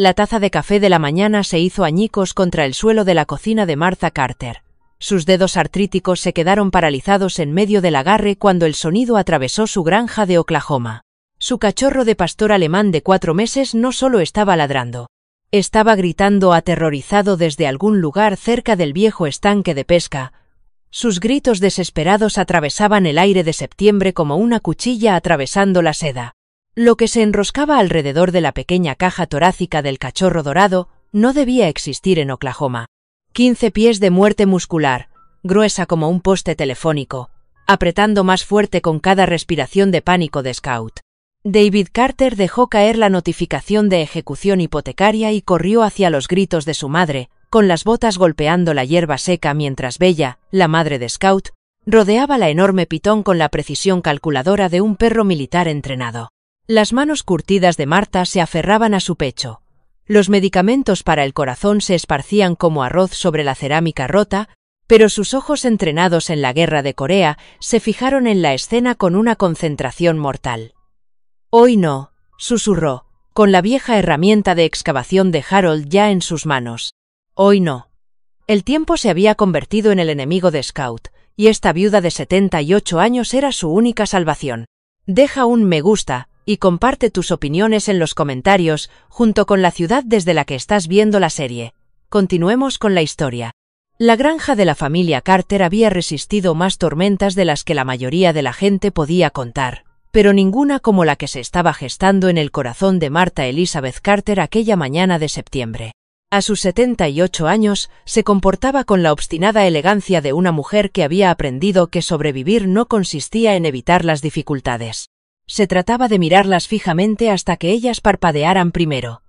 La taza de café de la mañana se hizo añicos contra el suelo de la cocina de Martha Carter. Sus dedos artríticos se quedaron paralizados en medio del agarre cuando el sonido atravesó su granja de Oklahoma. Su cachorro de pastor alemán de 4 meses no solo estaba ladrando. Estaba gritando aterrorizado desde algún lugar cerca del viejo estanque de pesca. Sus gritos desesperados atravesaban el aire de septiembre como una cuchilla atravesando la seda. Lo que se enroscaba alrededor de la pequeña caja torácica del cachorro dorado no debía existir en Oklahoma. 15 pies de muerte muscular, gruesa como un poste telefónico, apretando más fuerte con cada respiración de pánico de Scout. David Carter dejó caer la notificación de ejecución hipotecaria y corrió hacia los gritos de su madre, con las botas golpeando la hierba seca mientras Bella, la madre de Scout, rodeaba la enorme pitón con la precisión calculadora de un perro militar entrenado. Las manos curtidas de Martha se aferraban a su pecho. Los medicamentos para el corazón se esparcían como arroz sobre la cerámica rota, pero sus ojos entrenados en la guerra de Corea se fijaron en la escena con una concentración mortal. «Hoy no», susurró, con la vieja herramienta de excavación de Harold ya en sus manos. «Hoy no». El tiempo se había convertido en el enemigo de Scout, y esta viuda de 78 años era su única salvación. Deja un me gusta y comparte tus opiniones en los comentarios junto con la ciudad desde la que estás viendo la serie. Continuemos con la historia. La granja de la familia Carter había resistido más tormentas de las que la mayoría de la gente podía contar, pero ninguna como la que se estaba gestando en el corazón de Martha Elizabeth Carter aquella mañana de septiembre. A sus 78 años, se comportaba con la obstinada elegancia de una mujer que había aprendido que sobrevivir no consistía en evitar las dificultades. Se trataba de mirarlas fijamente hasta que ellas parpadearan primero.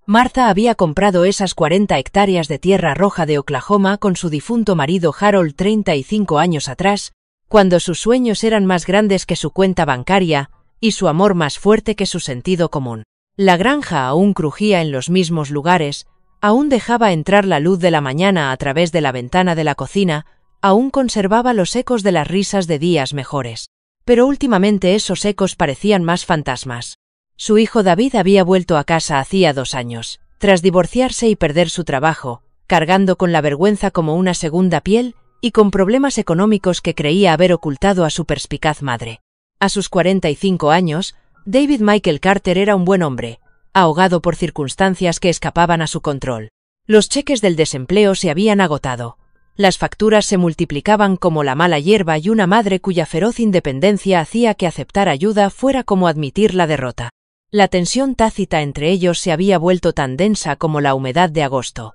Martha había comprado esas 40 hectáreas de tierra roja de Oklahoma con su difunto marido Harold 35 años atrás, cuando sus sueños eran más grandes que su cuenta bancaria y su amor más fuerte que su sentido común. La granja aún crujía en los mismos lugares, aún dejaba entrar la luz de la mañana a través de la ventana de la cocina, aún conservaba los ecos de las risas de días mejores. Pero últimamente esos ecos parecían más fantasmas. Su hijo David había vuelto a casa hacía 2 años, tras divorciarse y perder su trabajo, cargando con la vergüenza como una segunda piel y con problemas económicos que creía haber ocultado a su perspicaz madre. A sus 45 años, David Michael Carter era un buen hombre, ahogado por circunstancias que escapaban a su control. Los cheques del desempleo se habían agotado. Las facturas se multiplicaban como la mala hierba y una madre cuya feroz independencia hacía que aceptar ayuda fuera como admitir la derrota. La tensión tácita entre ellos se había vuelto tan densa como la humedad de agosto.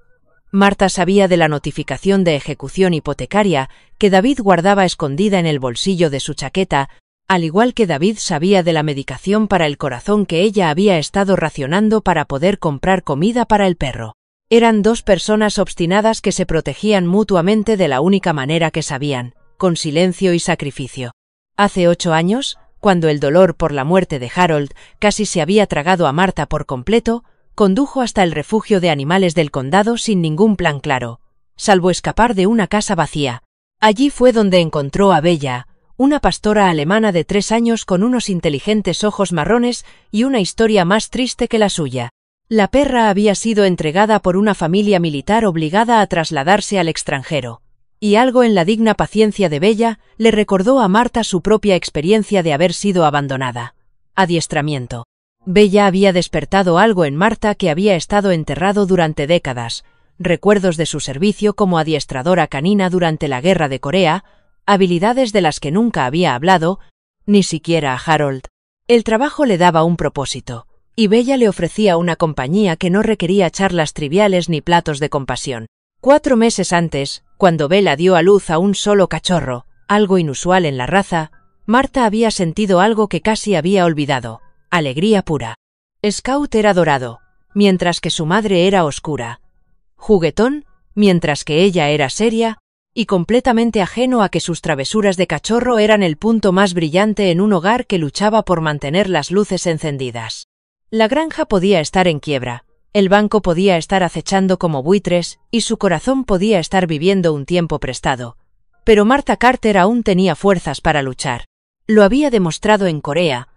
Martha sabía de la notificación de ejecución hipotecaria que David guardaba escondida en el bolsillo de su chaqueta, al igual que David sabía de la medicación para el corazón que ella había estado racionando para poder comprar comida para el perro. Eran 2 personas obstinadas que se protegían mutuamente de la única manera que sabían, con silencio y sacrificio. Hace 8 años, cuando el dolor por la muerte de Harold casi se había tragado a Martha por completo, condujo hasta el refugio de animales del condado sin ningún plan claro, salvo escapar de una casa vacía. Allí fue donde encontró a Bella, una pastora alemana de 3 años con unos inteligentes ojos marrones y una historia más triste que la suya. La perra había sido entregada por una familia militar obligada a trasladarse al extranjero, y algo en la digna paciencia de Bella le recordó a Martha su propia experiencia de haber sido abandonada. Adiestramiento. Bella había despertado algo en Martha que había estado enterrado durante décadas, recuerdos de su servicio como adiestradora canina durante la Guerra de Corea, habilidades de las que nunca había hablado, ni siquiera a Harold. El trabajo le daba un propósito, y Bella le ofrecía una compañía que no requería charlas triviales ni platos de compasión. 4 meses antes, cuando Bella dio a luz a un solo cachorro, algo inusual en la raza, Martha había sentido algo que casi había olvidado: alegría pura. Scout era dorado, mientras que su madre era oscura. Juguetón, mientras que ella era seria, y completamente ajeno a que sus travesuras de cachorro eran el punto más brillante en un hogar que luchaba por mantener las luces encendidas. La granja podía estar en quiebra, el banco podía estar acechando como buitres y su corazón podía estar viviendo un tiempo prestado. Pero Martha Carter aún tenía fuerzas para luchar. Lo había demostrado en Corea,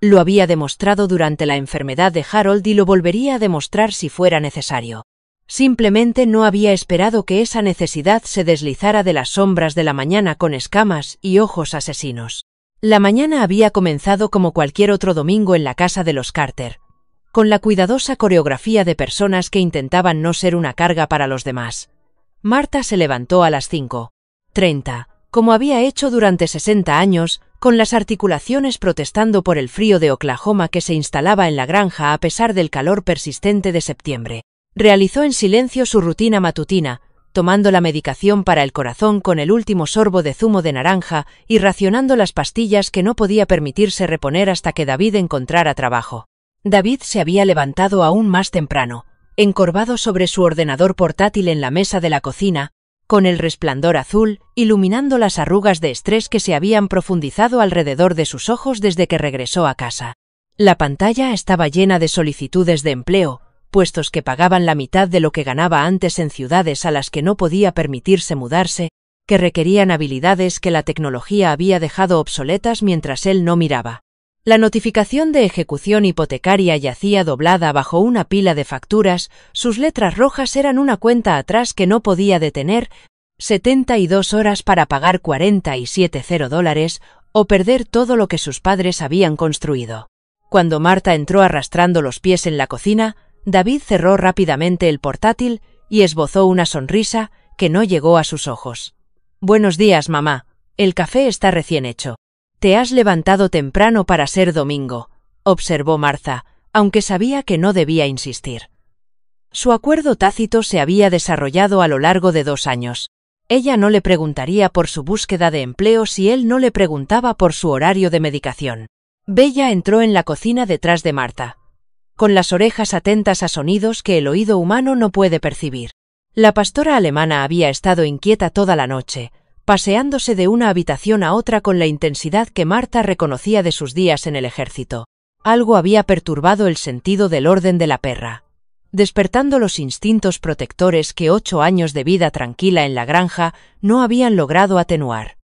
Lo había demostrado durante la enfermedad de Harold y lo volvería a demostrar si fuera necesario. Simplemente no había esperado que esa necesidad se deslizara de las sombras de la mañana con escamas y ojos asesinos. La mañana había comenzado como cualquier otro domingo en la casa de los Carter, con la cuidadosa coreografía de personas que intentaban no ser una carga para los demás. Marta se levantó a las 5:30, como había hecho durante 60 años, con las articulaciones protestando por el frío de Oklahoma que se instalaba en la granja a pesar del calor persistente de septiembre. Realizó en silencio su rutina matutina, tomando la medicación para el corazón con el último sorbo de zumo de naranja y racionando las pastillas que no podía permitirse reponer hasta que David encontrara trabajo. David se había levantado aún más temprano, encorvado sobre su ordenador portátil en la mesa de la cocina, con el resplandor azul iluminando las arrugas de estrés que se habían profundizado alrededor de sus ojos desde que regresó a casa. La pantalla estaba llena de solicitudes de empleo, puestos que pagaban la mitad de lo que ganaba antes en ciudades a las que no podía permitirse mudarse, que requerían habilidades que la tecnología había dejado obsoletas mientras él no miraba. La notificación de ejecución hipotecaria yacía doblada bajo una pila de facturas, sus letras rojas eran una cuenta atrás que no podía detener, 72 horas para pagar $47,000 o perder todo lo que sus padres habían construido. Cuando Marta entró arrastrando los pies en la cocina, David cerró rápidamente el portátil y esbozó una sonrisa que no llegó a sus ojos. «Buenos días, mamá. El café está recién hecho». «Te has levantado temprano para ser domingo», observó Martha, aunque sabía que no debía insistir. Su acuerdo tácito se había desarrollado a lo largo de 2 años. Ella no le preguntaría por su búsqueda de empleo si él no le preguntaba por su horario de medicación. Bella entró en la cocina detrás de Martha, con las orejas atentas a sonidos que el oído humano no puede percibir. La pastora alemana había estado inquieta toda la noche, paseándose de una habitación a otra con la intensidad que Marta reconocía de sus días en el ejército. Algo había perturbado el sentido del orden de la perra, despertando los instintos protectores que 8 años de vida tranquila en la granja no habían logrado atenuar.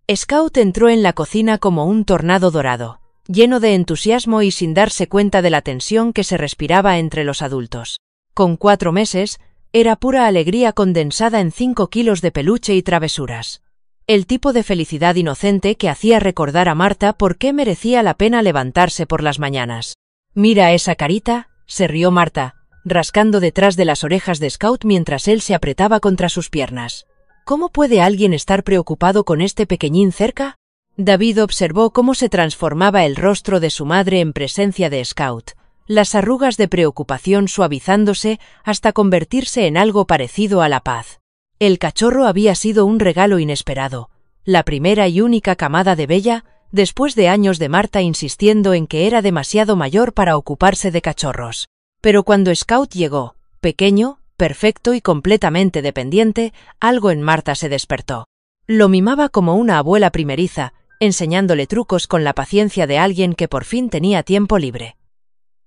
Scout entró en la cocina como un tornado dorado, lleno de entusiasmo y sin darse cuenta de la tensión que se respiraba entre los adultos. Con 4 meses, era pura alegría condensada en 5 kilos de peluche y travesuras. El tipo de felicidad inocente que hacía recordar a Marta por qué merecía la pena levantarse por las mañanas. «Mira esa carita», se rió Marta, rascando detrás de las orejas de Scout mientras él se apretaba contra sus piernas. «¿Cómo puede alguien estar preocupado con este pequeñín cerca?» David observó cómo se transformaba el rostro de su madre en presencia de Scout, las arrugas de preocupación suavizándose hasta convertirse en algo parecido a la paz. El cachorro había sido un regalo inesperado, la primera y única camada de Bella, después de años de Marta insistiendo en que era demasiado mayor para ocuparse de cachorros. Pero cuando Scout llegó, pequeño, perfecto y completamente dependiente, algo en Marta se despertó. Lo mimaba como una abuela primeriza, enseñándole trucos con la paciencia de alguien que por fin tenía tiempo libre.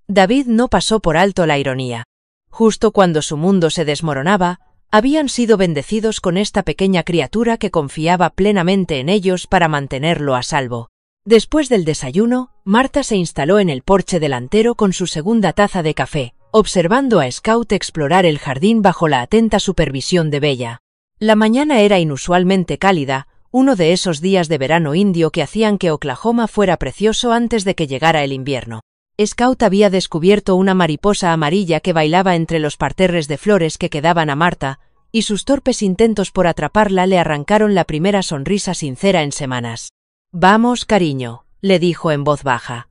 David no pasó por alto la ironía. Justo cuando su mundo se desmoronaba, habían sido bendecidos con esta pequeña criatura que confiaba plenamente en ellos para mantenerlo a salvo. Después del desayuno, Marta se instaló en el porche delantero con su segunda taza de café, observando a Scout explorar el jardín bajo la atenta supervisión de Bella. La mañana era inusualmente cálida, uno de esos días de verano indio que hacían que Oklahoma fuera precioso antes de que llegara el invierno. Scout había descubierto una mariposa amarilla que bailaba entre los parterres de flores que quedaban a Marta, y sus torpes intentos por atraparla le arrancaron la primera sonrisa sincera en semanas. «Vamos, cariño», le dijo en voz baja.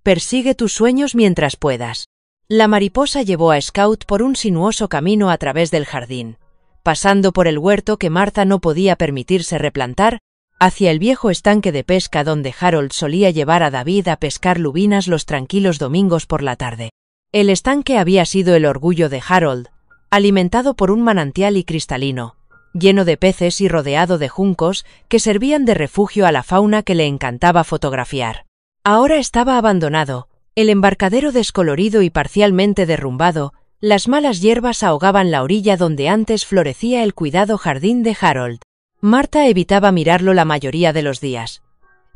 «Persigue tus sueños mientras puedas». La mariposa llevó a Scout por un sinuoso camino a través del jardín, pasando por el huerto que Marta no podía permitirse replantar, hacia el viejo estanque de pesca donde Harold solía llevar a David a pescar lubinas los tranquilos domingos por la tarde. El estanque había sido el orgullo de Harold, alimentado por un manantial y cristalino, lleno de peces y rodeado de juncos que servían de refugio a la fauna que le encantaba fotografiar. Ahora estaba abandonado, el embarcadero descolorido y parcialmente derrumbado, las malas hierbas ahogaban la orilla donde antes florecía el cuidado jardín de Harold. Marta evitaba mirarlo la mayoría de los días.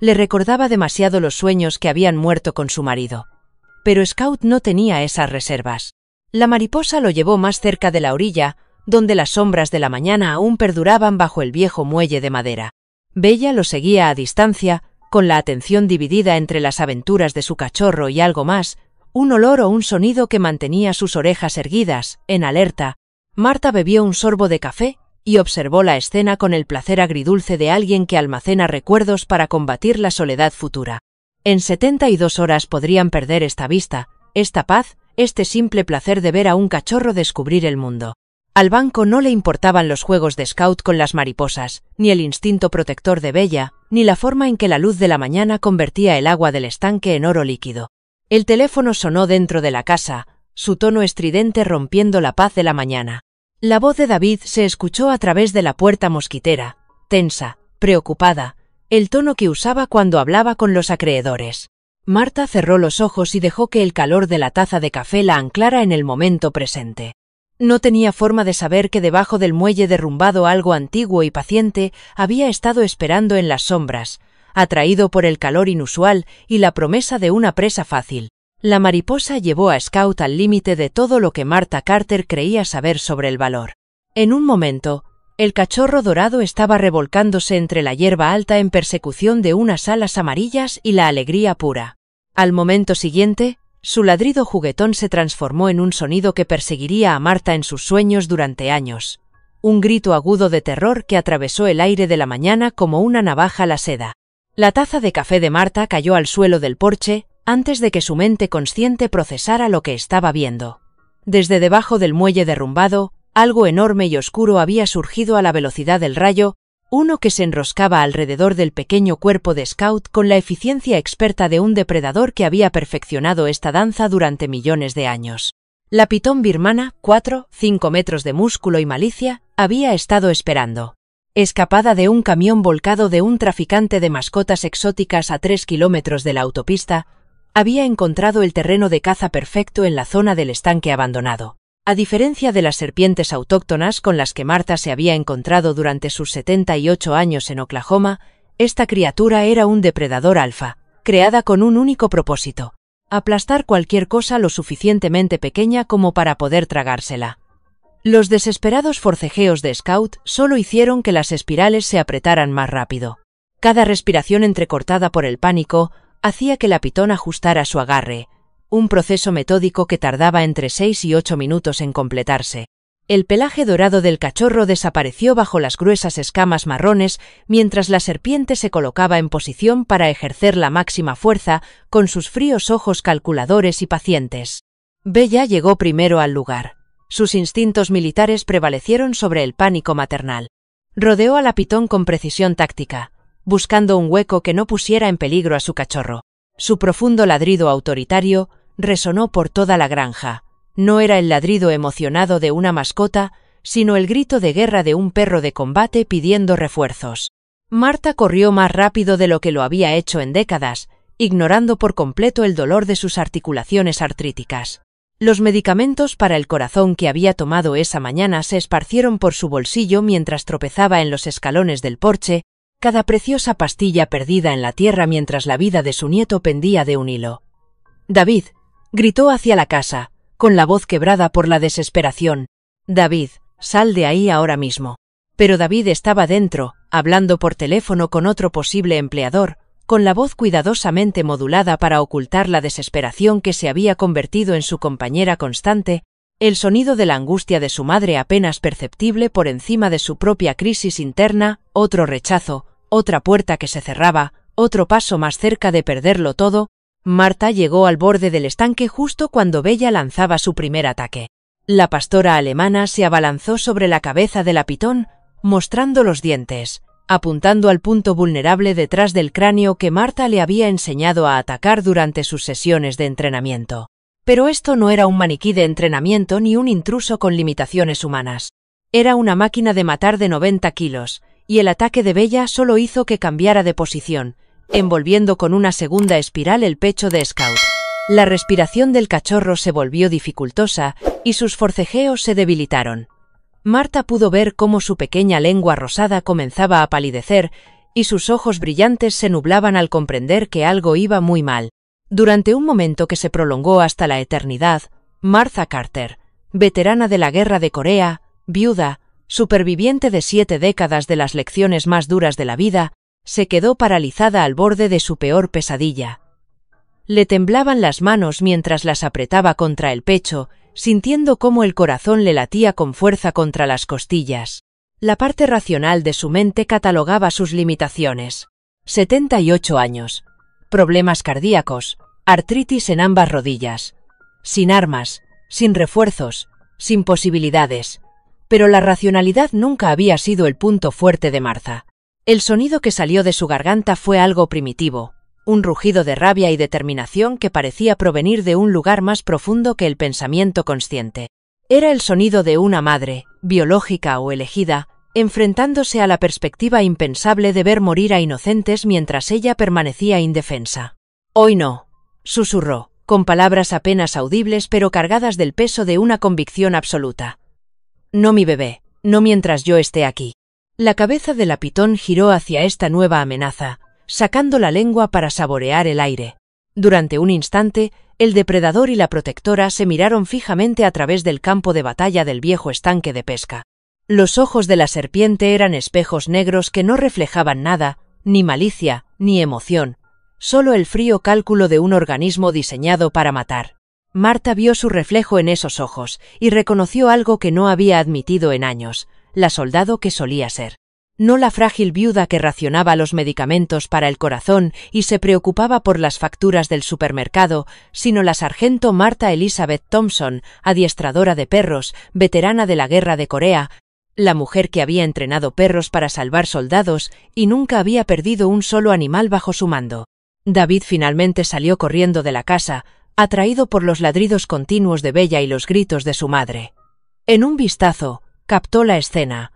Le recordaba demasiado los sueños que habían muerto con su marido. Pero Scout no tenía esas reservas. La mariposa lo llevó más cerca de la orilla, donde las sombras de la mañana aún perduraban bajo el viejo muelle de madera. Bella lo seguía a distancia, con la atención dividida entre las aventuras de su cachorro y algo más, un olor o un sonido que mantenía sus orejas erguidas, en alerta. Marta bebió un sorbo de café y observó la escena con el placer agridulce de alguien que almacena recuerdos para combatir la soledad futura. En 72 horas podrían perder esta vista, esta paz, este simple placer de ver a un cachorro descubrir el mundo. Al banco no le importaban los juegos de Scout con las mariposas, ni el instinto protector de Bella, ni la forma en que la luz de la mañana convertía el agua del estanque en oro líquido. El teléfono sonó dentro de la casa, su tono estridente rompiendo la paz de la mañana. La voz de David se escuchó a través de la puerta mosquitera, tensa, preocupada, el tono que usaba cuando hablaba con los acreedores. Marta cerró los ojos y dejó que el calor de la taza de café la anclara en el momento presente. No tenía forma de saber que debajo del muelle derrumbado algo antiguo y paciente había estado esperando en las sombras, atraído por el calor inusual y la promesa de una presa fácil. La mariposa llevó a Scout al límite de todo lo que Martha Carter creía saber sobre el valor. En un momento, el cachorro dorado estaba revolcándose entre la hierba alta en persecución de unas alas amarillas y la alegría pura. Al momento siguiente, su ladrido juguetón se transformó en un sonido que perseguiría a Marta en sus sueños durante años. Un grito agudo de terror que atravesó el aire de la mañana como una navaja la seda. La taza de café de Marta cayó al suelo del porche, antes de que su mente consciente procesara lo que estaba viendo. Desde debajo del muelle derrumbado, algo enorme y oscuro había surgido a la velocidad del rayo, uno que se enroscaba alrededor del pequeño cuerpo de Scout con la eficiencia experta de un depredador que había perfeccionado esta danza durante millones de años. La pitón birmana, 4-5 metros de músculo y malicia, había estado esperando. Escapada de un camión volcado de un traficante de mascotas exóticas a 3 kilómetros de la autopista, había encontrado el terreno de caza perfecto en la zona del estanque abandonado. A diferencia de las serpientes autóctonas con las que Marta se había encontrado durante sus 78 años en Oklahoma, esta criatura era un depredador alfa, creada con un único propósito: aplastar cualquier cosa lo suficientemente pequeña como para poder tragársela. Los desesperados forcejeos de Scout solo hicieron que las espirales se apretaran más rápido. Cada respiración entrecortada por el pánico hacía que la pitón ajustara su agarre, un proceso metódico que tardaba entre 6 y 8 minutos en completarse. El pelaje dorado del cachorro desapareció bajo las gruesas escamas marrones mientras la serpiente se colocaba en posición para ejercer la máxima fuerza con sus fríos ojos calculadores y pacientes. Bella llegó primero al lugar. Sus instintos militares prevalecieron sobre el pánico maternal. Rodeó a la pitón con precisión táctica, buscando un hueco que no pusiera en peligro a su cachorro. Su profundo ladrido autoritario resonó por toda la granja. No era el ladrido emocionado de una mascota, sino el grito de guerra de un perro de combate pidiendo refuerzos. Marta corrió más rápido de lo que lo había hecho en décadas, ignorando por completo el dolor de sus articulaciones artríticas. Los medicamentos para el corazón que había tomado esa mañana se esparcieron por su bolsillo mientras tropezaba en los escalones del porche, cada preciosa pastilla perdida en la tierra mientras la vida de su nieto pendía de un hilo. «David», gritó hacia la casa, con la voz quebrada por la desesperación. «David, sal de ahí ahora mismo». Pero David estaba dentro, hablando por teléfono con otro posible empleador, con la voz cuidadosamente modulada para ocultar la desesperación que se había convertido en su compañera constante, el sonido de la angustia de su madre apenas perceptible por encima de su propia crisis interna, otro rechazo, otra puerta que se cerraba, otro paso más cerca de perderlo todo. Marta llegó al borde del estanque justo cuando Bella lanzaba su primer ataque. La pastora alemana se abalanzó sobre la cabeza de la pitón, mostrando los dientes, apuntando al punto vulnerable detrás del cráneo que Marta le había enseñado a atacar durante sus sesiones de entrenamiento. Pero esto no era un maniquí de entrenamiento ni un intruso con limitaciones humanas. Era una máquina de matar de 90 kilos, y el ataque de Bella solo hizo que cambiara de posición, envolviendo con una segunda espiral el pecho de Scout. La respiración del cachorro se volvió dificultosa y sus forcejeos se debilitaron. Marta pudo ver cómo su pequeña lengua rosada comenzaba a palidecer y sus ojos brillantes se nublaban al comprender que algo iba muy mal. Durante un momento que se prolongó hasta la eternidad, Martha Carter, veterana de la Guerra de Corea, viuda, superviviente de 7 décadas de las lecciones más duras de la vida, se quedó paralizada al borde de su peor pesadilla. Le temblaban las manos mientras las apretaba contra el pecho, sintiendo cómo el corazón le latía con fuerza contra las costillas. La parte racional de su mente catalogaba sus limitaciones. 78 años. Problemas cardíacos, artritis en ambas rodillas. Sin armas, sin refuerzos, sin posibilidades. Pero la racionalidad nunca había sido el punto fuerte de Martha. El sonido que salió de su garganta fue algo primitivo, un rugido de rabia y determinación que parecía provenir de un lugar más profundo que el pensamiento consciente. Era el sonido de una madre, biológica o elegida, enfrentándose a la perspectiva impensable de ver morir a inocentes mientras ella permanecía indefensa. «Hoy no», susurró, con palabras apenas audibles pero cargadas del peso de una convicción absoluta. «No, mi bebé, no mientras yo esté aquí». La cabeza de la pitón giró hacia esta nueva amenaza, sacando la lengua para saborear el aire. Durante un instante, el depredador y la protectora se miraron fijamente a través del campo de batalla del viejo estanque de pesca. Los ojos de la serpiente eran espejos negros que no reflejaban nada, ni malicia, ni emoción, solo el frío cálculo de un organismo diseñado para matar. Martha vio su reflejo en esos ojos y reconoció algo que no había admitido en años, la soldado que solía ser. No la frágil viuda que racionaba los medicamentos para el corazón y se preocupaba por las facturas del supermercado, sino la sargento Martha Elizabeth Thompson, adiestradora de perros, veterana de la Guerra de Corea, la mujer que había entrenado perros para salvar soldados y nunca había perdido un solo animal bajo su mando. David finalmente salió corriendo de la casa, atraído por los ladridos continuos de Bella y los gritos de su madre. En un vistazo, captó la escena.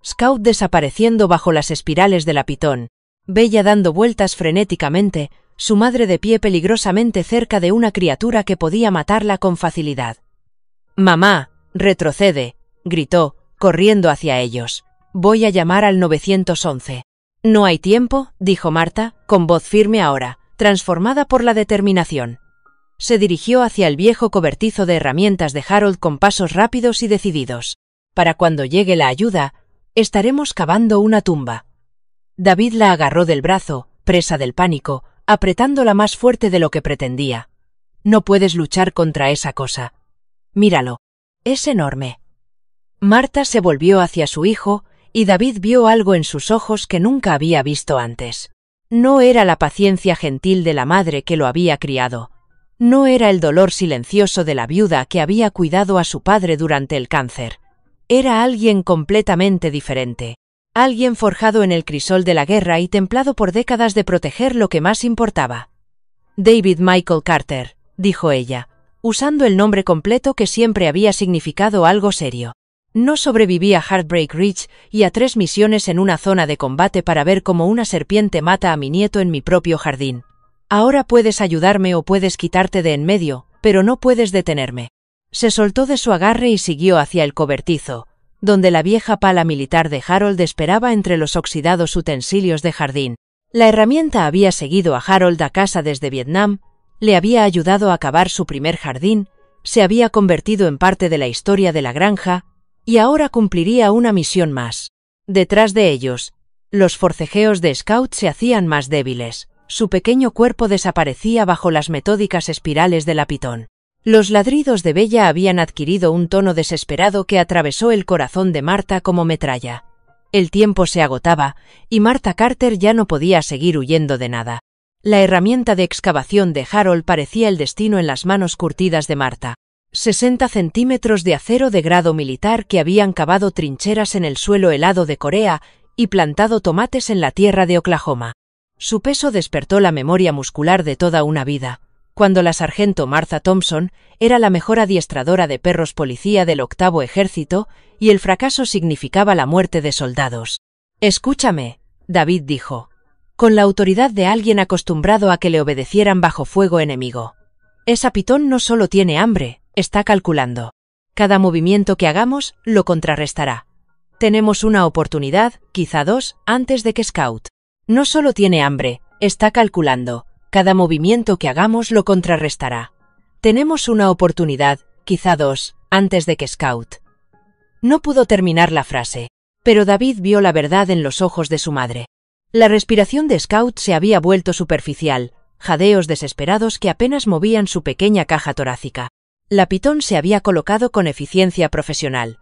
Scout desapareciendo bajo las espirales de la pitón, Bella dando vueltas frenéticamente, su madre de pie peligrosamente cerca de una criatura que podía matarla con facilidad. «Mamá, retrocede», gritó, corriendo hacia ellos. «Voy a llamar al 911». «No hay tiempo», dijo Martha, con voz firme ahora, transformada por la determinación. Se dirigió hacia el viejo cobertizo de herramientas de Harold con pasos rápidos y decididos. «Para cuando llegue la ayuda, estaremos cavando una tumba». David la agarró del brazo, presa del pánico, apretándola más fuerte de lo que pretendía. «No puedes luchar contra esa cosa. Míralo. Es enorme». Martha se volvió hacia su hijo, y David vio algo en sus ojos que nunca había visto antes. No era la paciencia gentil de la madre que lo había criado. No era el dolor silencioso de la viuda que había cuidado a su padre durante el cáncer. Era alguien completamente diferente. Alguien forjado en el crisol de la guerra y templado por décadas de proteger lo que más importaba. «David Michael Carter», dijo ella, usando el nombre completo que siempre había significado algo serio. No sobreviví a Heartbreak Ridge y a 3 misiones en una zona de combate para ver cómo una serpiente mata a mi nieto en mi propio jardín. Ahora puedes ayudarme o puedes quitarte de en medio, pero no puedes detenerme. Se soltó de su agarre y siguió hacia el cobertizo, donde la vieja pala militar de Harold esperaba entre los oxidados utensilios de jardín. La herramienta había seguido a Harold a casa desde Vietnam, le había ayudado a cavar su primer jardín, se había convertido en parte de la historia de la granja, y ahora cumpliría una misión más. Detrás de ellos, los forcejeos de Scout se hacían más débiles. Su pequeño cuerpo desaparecía bajo las metódicas espirales de la pitón. Los ladridos de Bella habían adquirido un tono desesperado que atravesó el corazón de Martha como metralla. El tiempo se agotaba, y Martha Carter ya no podía seguir huyendo de nada. La herramienta de excavación de Harold parecía el destino en las manos curtidas de Martha. 60 centímetros de acero de grado militar que habían cavado trincheras en el suelo helado de Corea y plantado tomates en la tierra de Oklahoma. Su peso despertó la memoria muscular de toda una vida, cuando la sargento Martha Thompson era la mejor adiestradora de perros policía del 8º Ejército y el fracaso significaba la muerte de soldados. «Escúchame», David dijo, con la autoridad de alguien acostumbrado a que le obedecieran bajo fuego enemigo. «Esa pitón no solo tiene hambre, está calculando. Cada movimiento que hagamos lo contrarrestará. Tenemos una oportunidad, quizá 2, antes de que Scout No solo tiene hambre, está calculando. Cada movimiento que hagamos lo contrarrestará. Tenemos una oportunidad, quizá dos, antes de que Scout. No pudo terminar la frase, pero David vio la verdad en los ojos de su madre. La respiración de Scout se había vuelto superficial, jadeos desesperados que apenas movían su pequeña caja torácica. La pitón se había colocado con eficiencia profesional,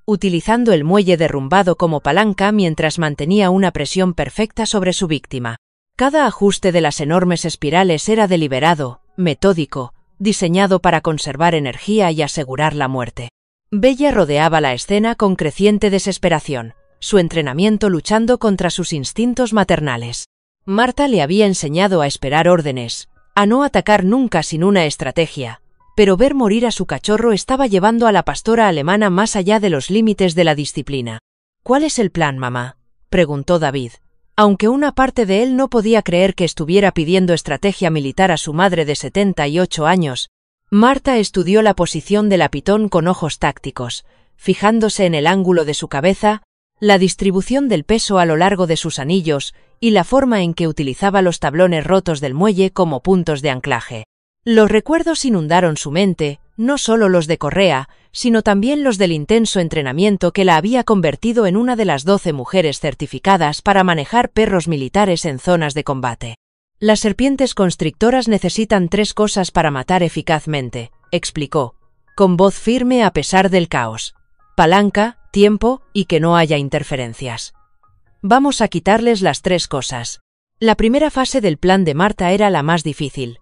utilizando el muelle derrumbado como palanca mientras mantenía una presión perfecta sobre su víctima. Cada ajuste de las enormes espirales era deliberado, metódico, diseñado para conservar energía y asegurar la muerte. Bella rodeaba la escena con creciente desesperación, su entrenamiento luchando contra sus instintos maternales. Marta le había enseñado a esperar órdenes, a no atacar nunca sin una estrategia, pero ver morir a su cachorro estaba llevando a la pastora alemana más allá de los límites de la disciplina. ¿Cuál es el plan, mamá?, preguntó David, aunque una parte de él no podía creer que estuviera pidiendo estrategia militar a su madre de 78 años. Marta estudió la posición de la pitón con ojos tácticos, fijándose en el ángulo de su cabeza, la distribución del peso a lo largo de sus anillos y la forma en que utilizaba los tablones rotos del muelle como puntos de anclaje. Los recuerdos inundaron su mente, no solo los de Correa, sino también los del intenso entrenamiento que la había convertido en una de las 12 mujeres certificadas para manejar perros militares en zonas de combate. Las serpientes constrictoras necesitan 3 cosas para matar eficazmente, explicó, con voz firme a pesar del caos: palanca, tiempo y que no haya interferencias. Vamos a quitarles las 3 cosas. La primera fase del plan de Marta era la más difícil.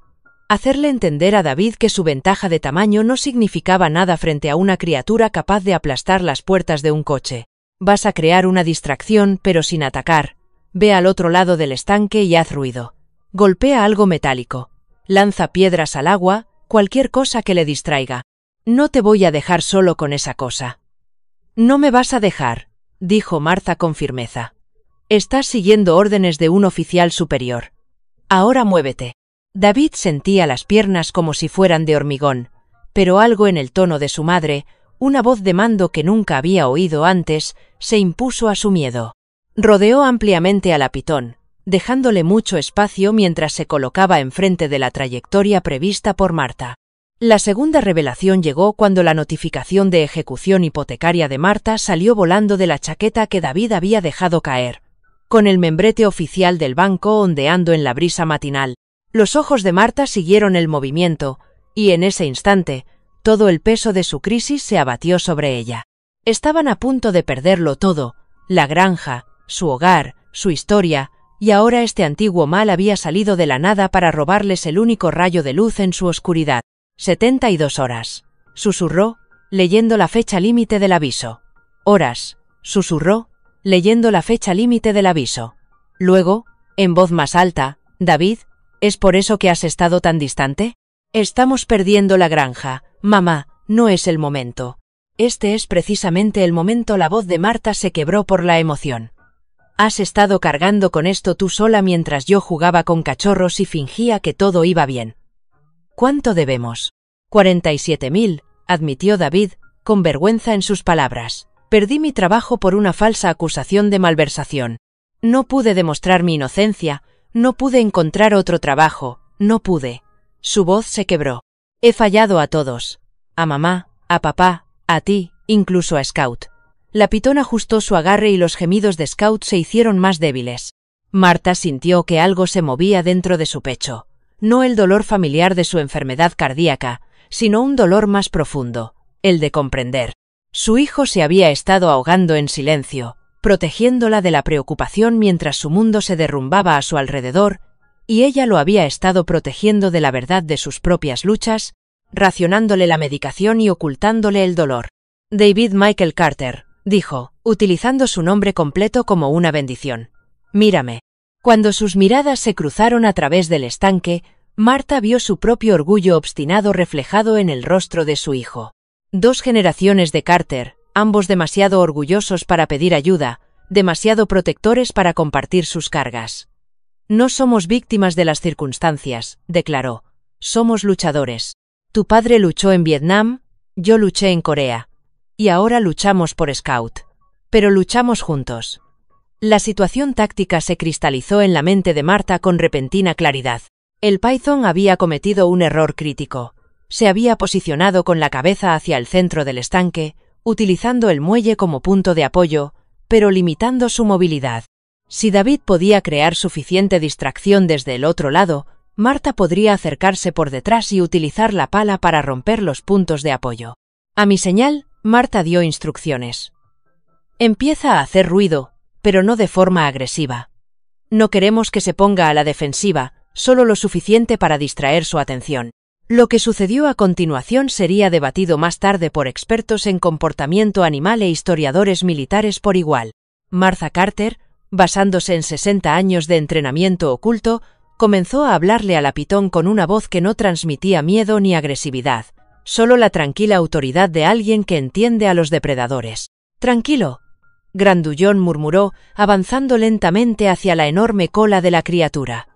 Hacerle entender a David que su ventaja de tamaño no significaba nada frente a una criatura capaz de aplastar las puertas de un coche. Vas a crear una distracción, pero sin atacar. Ve al otro lado del estanque y haz ruido. Golpea algo metálico. Lanza piedras al agua, cualquier cosa que le distraiga. No te voy a dejar solo con esa cosa. No me vas a dejar, dijo Marta con firmeza. Estás siguiendo órdenes de un oficial superior. Ahora muévete. David sentía las piernas como si fueran de hormigón, pero algo en el tono de su madre, una voz de mando que nunca había oído antes, se impuso a su miedo. Rodeó ampliamente a la pitón, dejándole mucho espacio mientras se colocaba enfrente de la trayectoria prevista por Marta. La segunda revelación llegó cuando la notificación de ejecución hipotecaria de Marta salió volando de la chaqueta que David había dejado caer, con el membrete oficial del banco ondeando en la brisa matinal. Los ojos de Marta siguieron el movimiento, y en ese instante, todo el peso de su crisis se abatió sobre ella. Estaban a punto de perderlo todo: la granja, su hogar, su historia, y ahora este antiguo mal había salido de la nada para robarles el único rayo de luz en su oscuridad. 72 horas, susurró, leyendo la fecha límite del aviso. Horas, susurró, leyendo la fecha límite del aviso. Luego, en voz más alta: David, ¿es por eso que has estado tan distante? Estamos perdiendo la granja, mamá, no es el momento. Este es precisamente el momento. La voz de Marta se quebró por la emoción. Has estado cargando con esto tú sola mientras yo jugaba con cachorros y fingía que todo iba bien. ¿Cuánto debemos? 47.000, admitió David, con vergüenza en sus palabras. Perdí mi trabajo por una falsa acusación de malversación. No pude demostrar mi inocencia, no pude encontrar otro trabajo, no pude. Su voz se quebró. He fallado a todos. A mamá, a papá, a ti, incluso a Scout. La pitón ajustó su agarre y los gemidos de Scout se hicieron más débiles. Marta sintió que algo se movía dentro de su pecho. No el dolor familiar de su enfermedad cardíaca, sino un dolor más profundo, el de comprender. Su hijo se había estado ahogando en silencio, protegiéndola de la preocupación mientras su mundo se derrumbaba a su alrededor, y ella lo había estado protegiendo de la verdad de sus propias luchas, racionándole la medicación y ocultándole el dolor. David Michael Carter, dijo, utilizando su nombre completo como una bendición. Mírame. Cuando sus miradas se cruzaron a través del estanque, Marta vio su propio orgullo obstinado reflejado en el rostro de su hijo. 2 generaciones de Carter, ambos demasiado orgullosos para pedir ayuda, demasiado protectores para compartir sus cargas. No somos víctimas de las circunstancias, declaró. Somos luchadores. Tu padre luchó en Vietnam, yo luché en Corea. Y ahora luchamos por Scout. Pero luchamos juntos. La situación táctica se cristalizó en la mente de Marta con repentina claridad. El Python había cometido un error crítico. Se había posicionado con la cabeza hacia el centro del estanque, utilizando el muelle como punto de apoyo, pero limitando su movilidad. Si David podía crear suficiente distracción desde el otro lado, Marta podría acercarse por detrás y utilizar la pala para romper los puntos de apoyo. A mi señal, Marta dio instrucciones. Empieza a hacer ruido, pero no de forma agresiva. No queremos que se ponga a la defensiva, solo lo suficiente para distraer su atención. Lo que sucedió a continuación sería debatido más tarde por expertos en comportamiento animal e historiadores militares por igual. Martha Carter, basándose en 60 años de entrenamiento oculto, comenzó a hablarle a la pitón con una voz que no transmitía miedo ni agresividad, solo la tranquila autoridad de alguien que entiende a los depredadores. «Tranquilo», Grandullón murmuró, avanzando lentamente hacia la enorme cola de la criatura.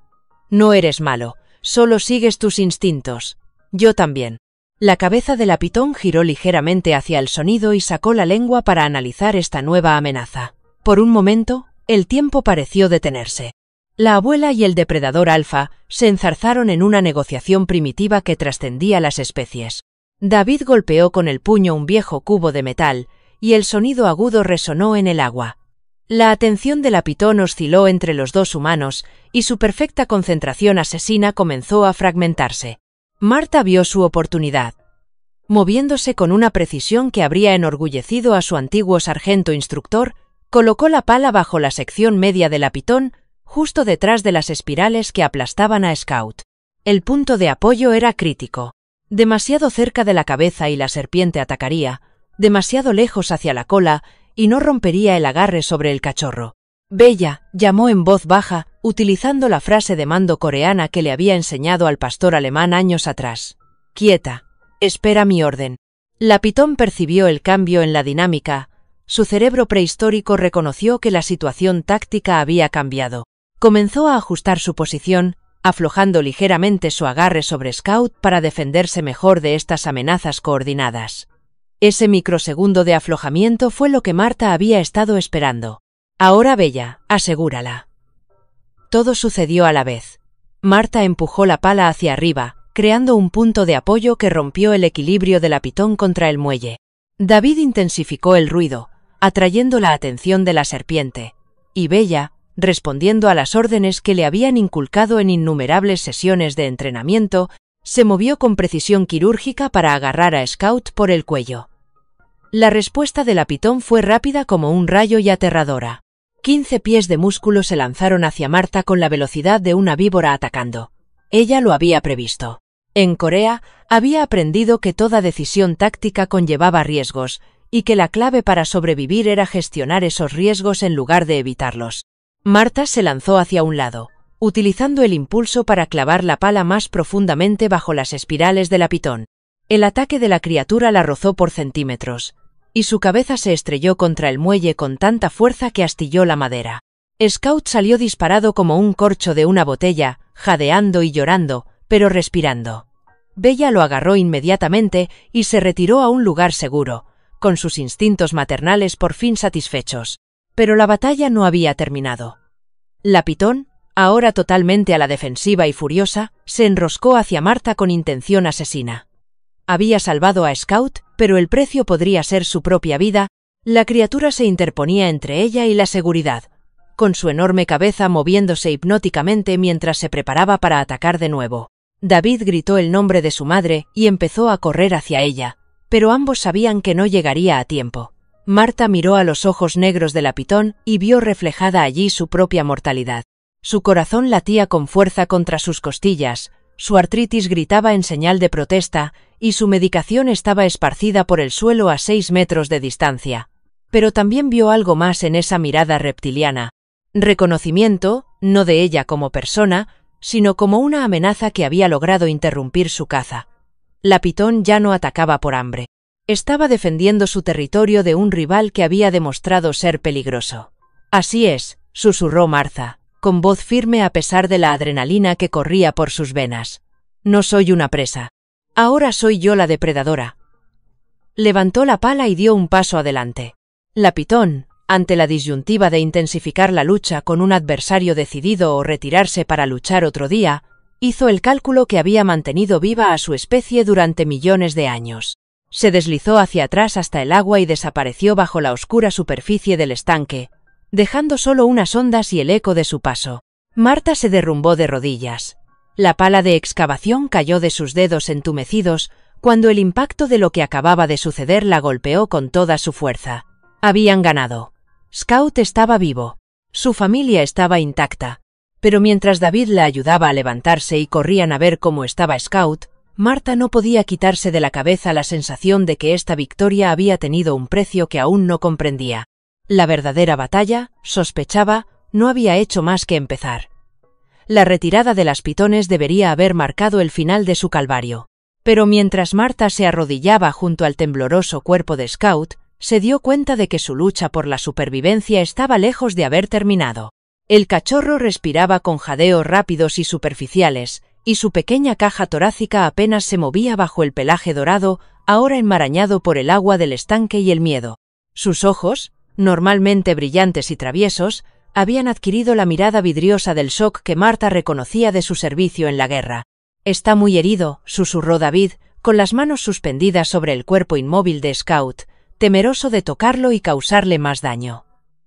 «No eres malo, solo sigues tus instintos. Yo también». La cabeza de la pitón giró ligeramente hacia el sonido y sacó la lengua para analizar esta nueva amenaza. Por un momento, el tiempo pareció detenerse. La abuela y el depredador alfa se enzarzaron en una negociación primitiva que trascendía las especies. David golpeó con el puño un viejo cubo de metal, y el sonido agudo resonó en el agua. La atención de la pitón osciló entre los dos humanos, y su perfecta concentración asesina comenzó a fragmentarse. Marta vio su oportunidad. Moviéndose con una precisión que habría enorgullecido a su antiguo sargento instructor, colocó la pala bajo la sección media de la pitón, justo detrás de las espirales que aplastaban a Scout. El punto de apoyo era crítico. Demasiado cerca de la cabeza y la serpiente atacaría, demasiado lejos hacia la cola, y no rompería el agarre sobre el cachorro. «Bella», llamó en voz baja, utilizando la frase de mando coreana que le había enseñado al pastor alemán años atrás. «Quieta. Espera mi orden». La pitón percibió el cambio en la dinámica. Su cerebro prehistórico reconoció que la situación táctica había cambiado. Comenzó a ajustar su posición, aflojando ligeramente su agarre sobre Scout para defenderse mejor de estas amenazas coordinadas. Ese microsegundo de aflojamiento fue lo que Marta había estado esperando. «Ahora, Bella, asegúrala». Todo sucedió a la vez. Marta empujó la pala hacia arriba, creando un punto de apoyo que rompió el equilibrio de la pitón contra el muelle. David intensificó el ruido, atrayendo la atención de la serpiente, y Bella, respondiendo a las órdenes que le habían inculcado en innumerables sesiones de entrenamiento, se movió con precisión quirúrgica para agarrar a Scout por el cuello. La respuesta de la pitón fue rápida como un rayo y aterradora. 15 pies de músculo se lanzaron hacia Marta con la velocidad de una víbora atacando. Ella lo había previsto. En Corea, había aprendido que toda decisión táctica conllevaba riesgos, y que la clave para sobrevivir era gestionar esos riesgos en lugar de evitarlos. Marta se lanzó hacia un lado, utilizando el impulso para clavar la pala más profundamente bajo las espirales de la pitón. El ataque de la criatura la rozó por centímetros, y su cabeza se estrelló contra el muelle con tanta fuerza que astilló la madera. Scout salió disparado como un corcho de una botella, jadeando y llorando, pero respirando. Bella lo agarró inmediatamente y se retiró a un lugar seguro, con sus instintos maternales por fin satisfechos. Pero la batalla no había terminado. La pitón, ahora totalmente a la defensiva y furiosa, se enroscó hacia Marta con intención asesina. Había salvado a Scout, pero el precio podría ser su propia vida. La criatura se interponía entre ella y la seguridad, con su enorme cabeza moviéndose hipnóticamente mientras se preparaba para atacar de nuevo. David gritó el nombre de su madre y empezó a correr hacia ella, pero ambos sabían que no llegaría a tiempo. Marta miró a los ojos negros de la pitón y vio reflejada allí su propia mortalidad. Su corazón latía con fuerza contra sus costillas, su artritis gritaba en señal de protesta y su medicación estaba esparcida por el suelo a 6 metros de distancia. Pero también vio algo más en esa mirada reptiliana. Reconocimiento, no de ella como persona, sino como una amenaza que había logrado interrumpir su caza. La pitón ya no atacaba por hambre. Estaba defendiendo su territorio de un rival que había demostrado ser peligroso. «Así es», susurró Martha, con voz firme a pesar de la adrenalina que corría por sus venas. «No soy una presa. Ahora soy yo la depredadora». Levantó la pala y dio un paso adelante. La pitón, Ante la disyuntiva de intensificar la lucha con un adversario decidido o retirarse para luchar otro día, hizo el cálculo que había mantenido viva a su especie durante millones de años. Se deslizó hacia atrás hasta el agua y desapareció bajo la oscura superficie del estanque, dejando solo unas ondas y el eco de su paso. Marta se derrumbó de rodillas. La pala de excavación cayó de sus dedos entumecidos cuando el impacto de lo que acababa de suceder la golpeó con toda su fuerza. Habían ganado. Scout estaba vivo. Su familia estaba intacta. Pero mientras David la ayudaba a levantarse y corrían a ver cómo estaba Scout, Marta no podía quitarse de la cabeza la sensación de que esta victoria había tenido un precio que aún no comprendía. La verdadera batalla, sospechaba, no había hecho más que empezar. La retirada de las pitones debería haber marcado el final de su calvario. Pero mientras Marta se arrodillaba junto al tembloroso cuerpo de Scout, se dio cuenta de que su lucha por la supervivencia estaba lejos de haber terminado. El cachorro respiraba con jadeos rápidos y superficiales, y su pequeña caja torácica apenas se movía bajo el pelaje dorado, ahora enmarañado por el agua del estanque y el miedo. Sus ojos, normalmente brillantes y traviesos, habían adquirido la mirada vidriosa del shock que Marta reconocía de su servicio en la guerra. «Está muy herido», susurró David, con las manos suspendidas sobre el cuerpo inmóvil de Scout, temeroso de tocarlo y causarle más daño.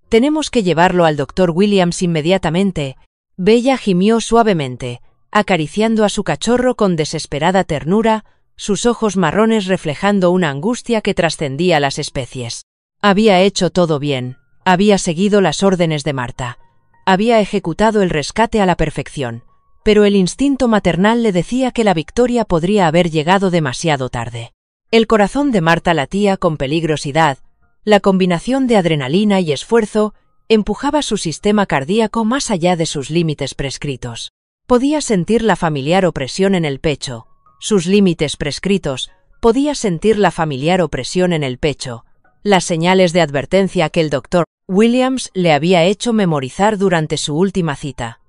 «Tenemos que llevarlo al Dr. Williams inmediatamente». Bella gimió suavemente, acariciando a su cachorro con desesperada ternura, sus ojos marrones reflejando una angustia que trascendía las especies. Había hecho todo bien, había seguido las órdenes de Marta, había ejecutado el rescate a la perfección, pero el instinto maternal le decía que la victoria podría haber llegado demasiado tarde. El corazón de Marta latía con peligrosidad, la combinación de adrenalina y esfuerzo empujaba su sistema cardíaco más allá de sus límites prescritos. Podía sentir la familiar opresión en el pecho, sus límites prescritos, podía sentir la familiar opresión en el pecho, las señales de advertencia que el Dr. Williams le había hecho memorizar durante su última cita.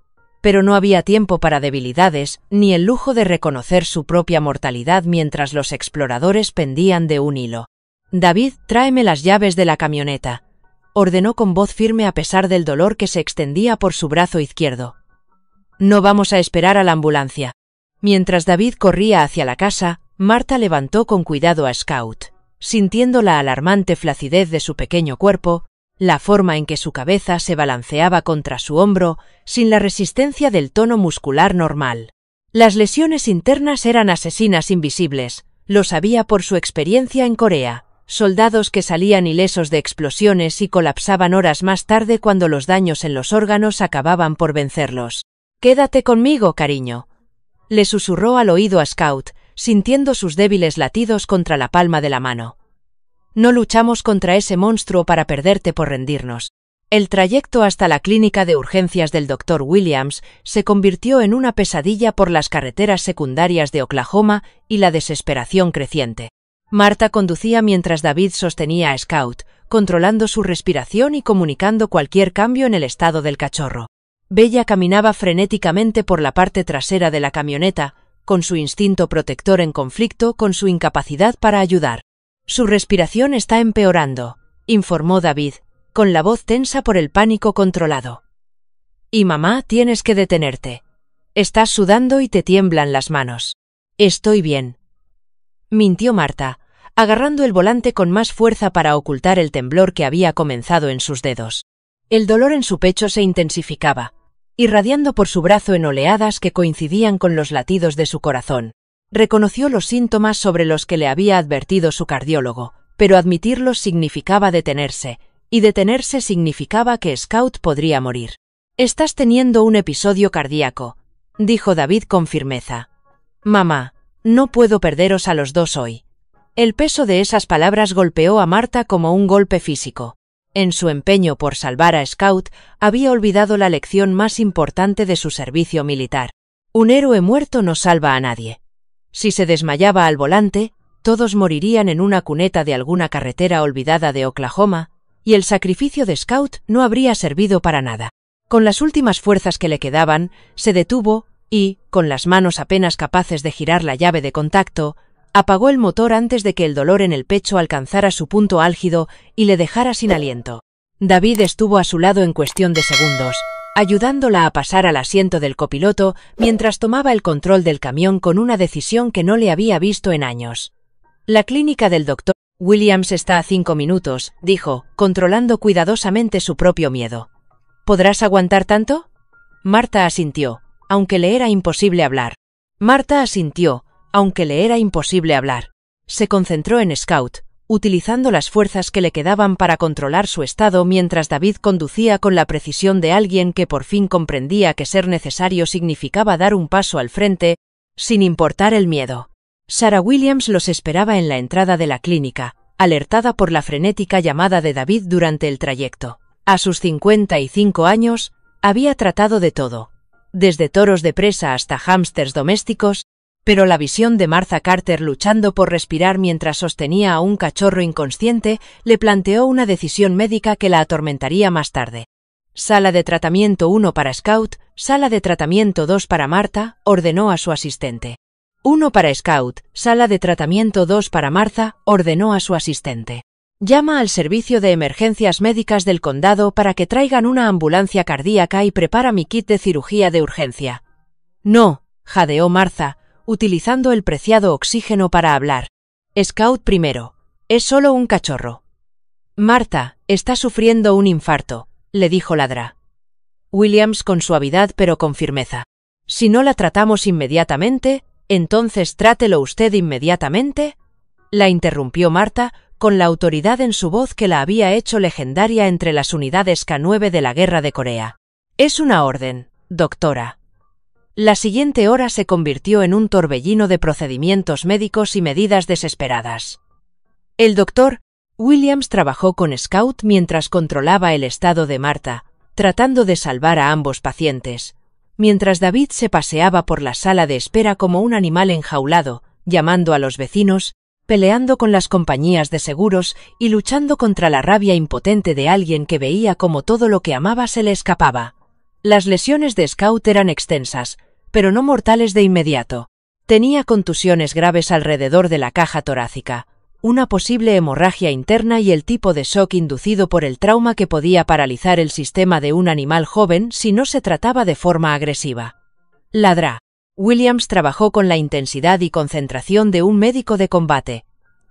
Pero no había tiempo para debilidades, ni el lujo de reconocer su propia mortalidad mientras los exploradores pendían de un hilo. «David, tráeme las llaves de la camioneta», ordenó con voz firme a pesar del dolor que se extendía por su brazo izquierdo. «No vamos a esperar a la ambulancia». Mientras David corría hacia la casa, Marta levantó con cuidado a Scout, sintiendo la alarmante flacidez de su pequeño cuerpo, la forma en que su cabeza se balanceaba contra su hombro, sin la resistencia del tono muscular normal. Las lesiones internas eran asesinas invisibles, lo sabía por su experiencia en Corea, soldados que salían ilesos de explosiones y colapsaban horas más tarde cuando los daños en los órganos acababan por vencerlos. «Quédate conmigo, cariño», le susurró al oído a Scout, sintiendo sus débiles latidos contra la palma de la mano. «No luchamos contra ese monstruo para perderte por rendirnos». El trayecto hasta la clínica de urgencias del Dr. Williams se convirtió en una pesadilla por las carreteras secundarias de Oklahoma y la desesperación creciente. Marta conducía mientras David sostenía a Scout, controlando su respiración y comunicando cualquier cambio en el estado del cachorro. Bella caminaba frenéticamente por la parte trasera de la camioneta, con su instinto protector en conflicto con su incapacidad para ayudar. «Su respiración está empeorando», informó David, con la voz tensa por el pánico controlado. «Y mamá, tienes que detenerte. Estás sudando y te tiemblan las manos». «Estoy bien», mintió Marta, agarrando el volante con más fuerza para ocultar el temblor que había comenzado en sus dedos. El dolor en su pecho se intensificaba, irradiando por su brazo en oleadas que coincidían con los latidos de su corazón. Reconoció los síntomas sobre los que le había advertido su cardiólogo, pero admitirlos significaba detenerse, y detenerse significaba que Scout podría morir. «Estás teniendo un episodio cardíaco», dijo David con firmeza. «Mamá, no puedo perderos a los dos hoy». El peso de esas palabras golpeó a Marta como un golpe físico. En su empeño por salvar a Scout, había olvidado la lección más importante de su servicio militar. Un héroe muerto no salva a nadie. Si se desmayaba al volante, todos morirían en una cuneta de alguna carretera olvidada de Oklahoma, y el sacrificio de Scout no habría servido para nada. Con las últimas fuerzas que le quedaban, se detuvo y, con las manos apenas capaces de girar la llave de contacto, apagó el motor antes de que el dolor en el pecho alcanzara su punto álgido y le dejara sin aliento. David estuvo a su lado en cuestión de segundos, ayudándola a pasar al asiento del copiloto mientras tomaba el control del camión con una decisión que no le había visto en años. La clínica del Dr. Williams está a 5 minutos, dijo, controlando cuidadosamente su propio miedo. ¿Podrás aguantar tanto? Marta asintió, aunque le era imposible hablar. Se concentró en Scout, utilizando las fuerzas que le quedaban para controlar su estado mientras David conducía con la precisión de alguien que por fin comprendía que ser necesario significaba dar un paso al frente, sin importar el miedo. Sarah Williams los esperaba en la entrada de la clínica, alertada por la frenética llamada de David durante el trayecto. A sus 55 años, había tratado de todo, desde toros de presa hasta hámsters domésticos, pero la visión de Martha Carter luchando por respirar mientras sostenía a un cachorro inconsciente le planteó una decisión médica que la atormentaría más tarde. Sala de tratamiento 1 para Scout, sala de tratamiento 2 para Martha, ordenó a su asistente. 1 para Scout, sala de tratamiento 2 para Martha, ordenó a su asistente. Llama al servicio de emergencias médicas del condado para que traigan una ambulancia cardíaca y prepara mi kit de cirugía de urgencia. No, jadeó Martha, utilizando el preciado oxígeno para hablar. Scout primero. Es solo un cachorro. Martha, está sufriendo un infarto, le dijo Ladra. Williams con suavidad pero con firmeza. Si no la tratamos inmediatamente, entonces trátelo usted inmediatamente, la interrumpió Martha, con la autoridad en su voz que la había hecho legendaria entre las unidades K-9 de la Guerra de Corea. Es una orden, doctora. La siguiente hora se convirtió en un torbellino de procedimientos médicos y medidas desesperadas. El doctor Williams trabajó con Scout mientras controlaba el estado de Martha, tratando de salvar a ambos pacientes, mientras David se paseaba por la sala de espera como un animal enjaulado, llamando a los vecinos, peleando con las compañías de seguros y luchando contra la rabia impotente de alguien que veía como todo lo que amaba se le escapaba. Las lesiones de Scout eran extensas, pero no mortales de inmediato. Tenía contusiones graves alrededor de la caja torácica, una posible hemorragia interna y el tipo de shock inducido por el trauma que podía paralizar el sistema de un animal joven si no se trataba de forma agresiva. Ladra. Williams trabajó con la intensidad y concentración de un médico de combate,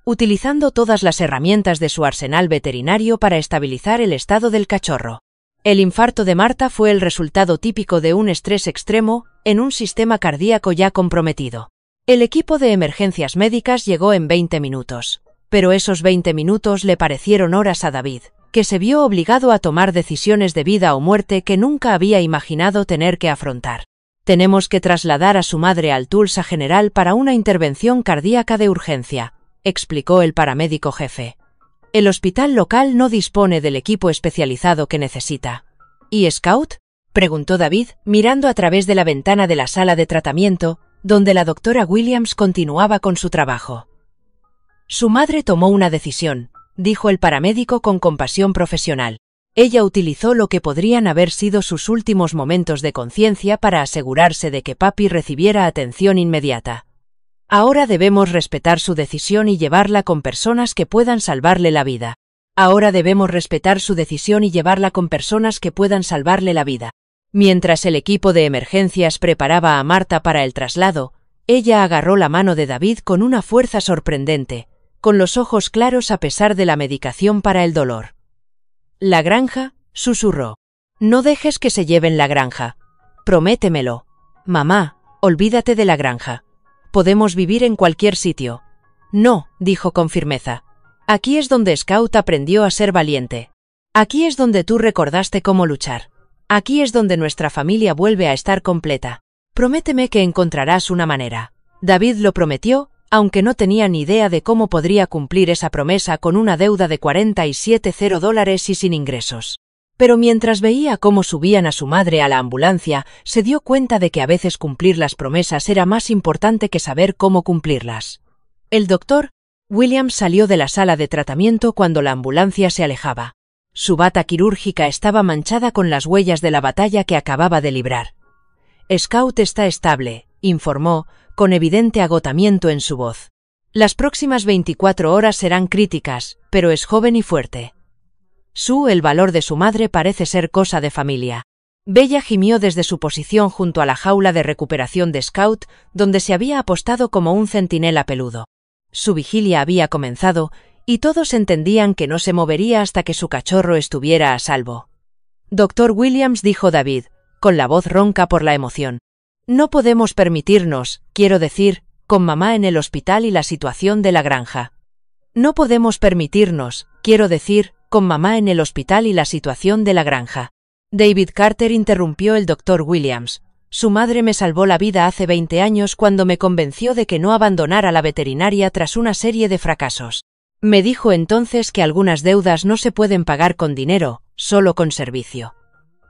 utilizando todas las herramientas de su arsenal veterinario para estabilizar el estado del cachorro. El infarto de Martha fue el resultado típico de un estrés extremo en un sistema cardíaco ya comprometido. El equipo de emergencias médicas llegó en 20 minutos, pero esos 20 minutos le parecieron horas a David, que se vio obligado a tomar decisiones de vida o muerte que nunca había imaginado tener que afrontar. Tenemos que trasladar a su madre al Tulsa General para una intervención cardíaca de urgencia, explicó el paramédico jefe. El hospital local no dispone del equipo especializado que necesita. ¿Y Scout? Preguntó David, mirando a través de la ventana de la sala de tratamiento, donde la doctora Williams continuaba con su trabajo. Su madre tomó una decisión, dijo el paramédico con compasión profesional. Ella utilizó lo que podrían haber sido sus últimos momentos de conciencia para asegurarse de que papi recibiera atención inmediata. Ahora debemos respetar su decisión y llevarla con personas que puedan salvarle la vida. Mientras el equipo de emergencias preparaba a Martha para el traslado, ella agarró la mano de David con una fuerza sorprendente, con los ojos claros a pesar de la medicación para el dolor. «La granja», susurró. «No dejes que se lleven la granja. Prométemelo. Mamá, olvídate de la granja. Podemos vivir en cualquier sitio». «No», dijo con firmeza. «Aquí es donde Scout aprendió a ser valiente. Aquí es donde tú recordaste cómo luchar. Aquí es donde nuestra familia vuelve a estar completa. Prométeme que encontrarás una manera». David lo prometió, aunque no tenía ni idea de cómo podría cumplir esa promesa con una deuda de $47,000 y sin ingresos. Pero mientras veía cómo subían a su madre a la ambulancia, se dio cuenta de que a veces cumplir las promesas era más importante que saber cómo cumplirlas. El doctor Williams salió de la sala de tratamiento cuando la ambulancia se alejaba. Su bata quirúrgica estaba manchada con las huellas de la batalla que acababa de librar. «Scout está estable», informó, con evidente agotamiento en su voz. «Las próximas 24 horas serán críticas, pero es joven y fuerte». El valor de su madre parece ser cosa de familia. Bella gimió desde su posición junto a la jaula de recuperación de Scout, donde se había apostado como un centinela peludo. Su vigilia había comenzado, y todos entendían que no se movería hasta que su cachorro estuviera a salvo. «Dr. Williams», dijo David, con la voz ronca por la emoción. «No podemos permitirnos, quiero decir, con mamá en el hospital y la situación de la granja. No podemos permitirnos, quiero decir, con mamá en el hospital y la situación de la granja». David Carter, interrumpió el Dr. Williams. «Su madre me salvó la vida hace 20 años cuando me convenció de que no abandonara la veterinaria tras una serie de fracasos. Me dijo entonces que algunas deudas no se pueden pagar con dinero, solo con servicio.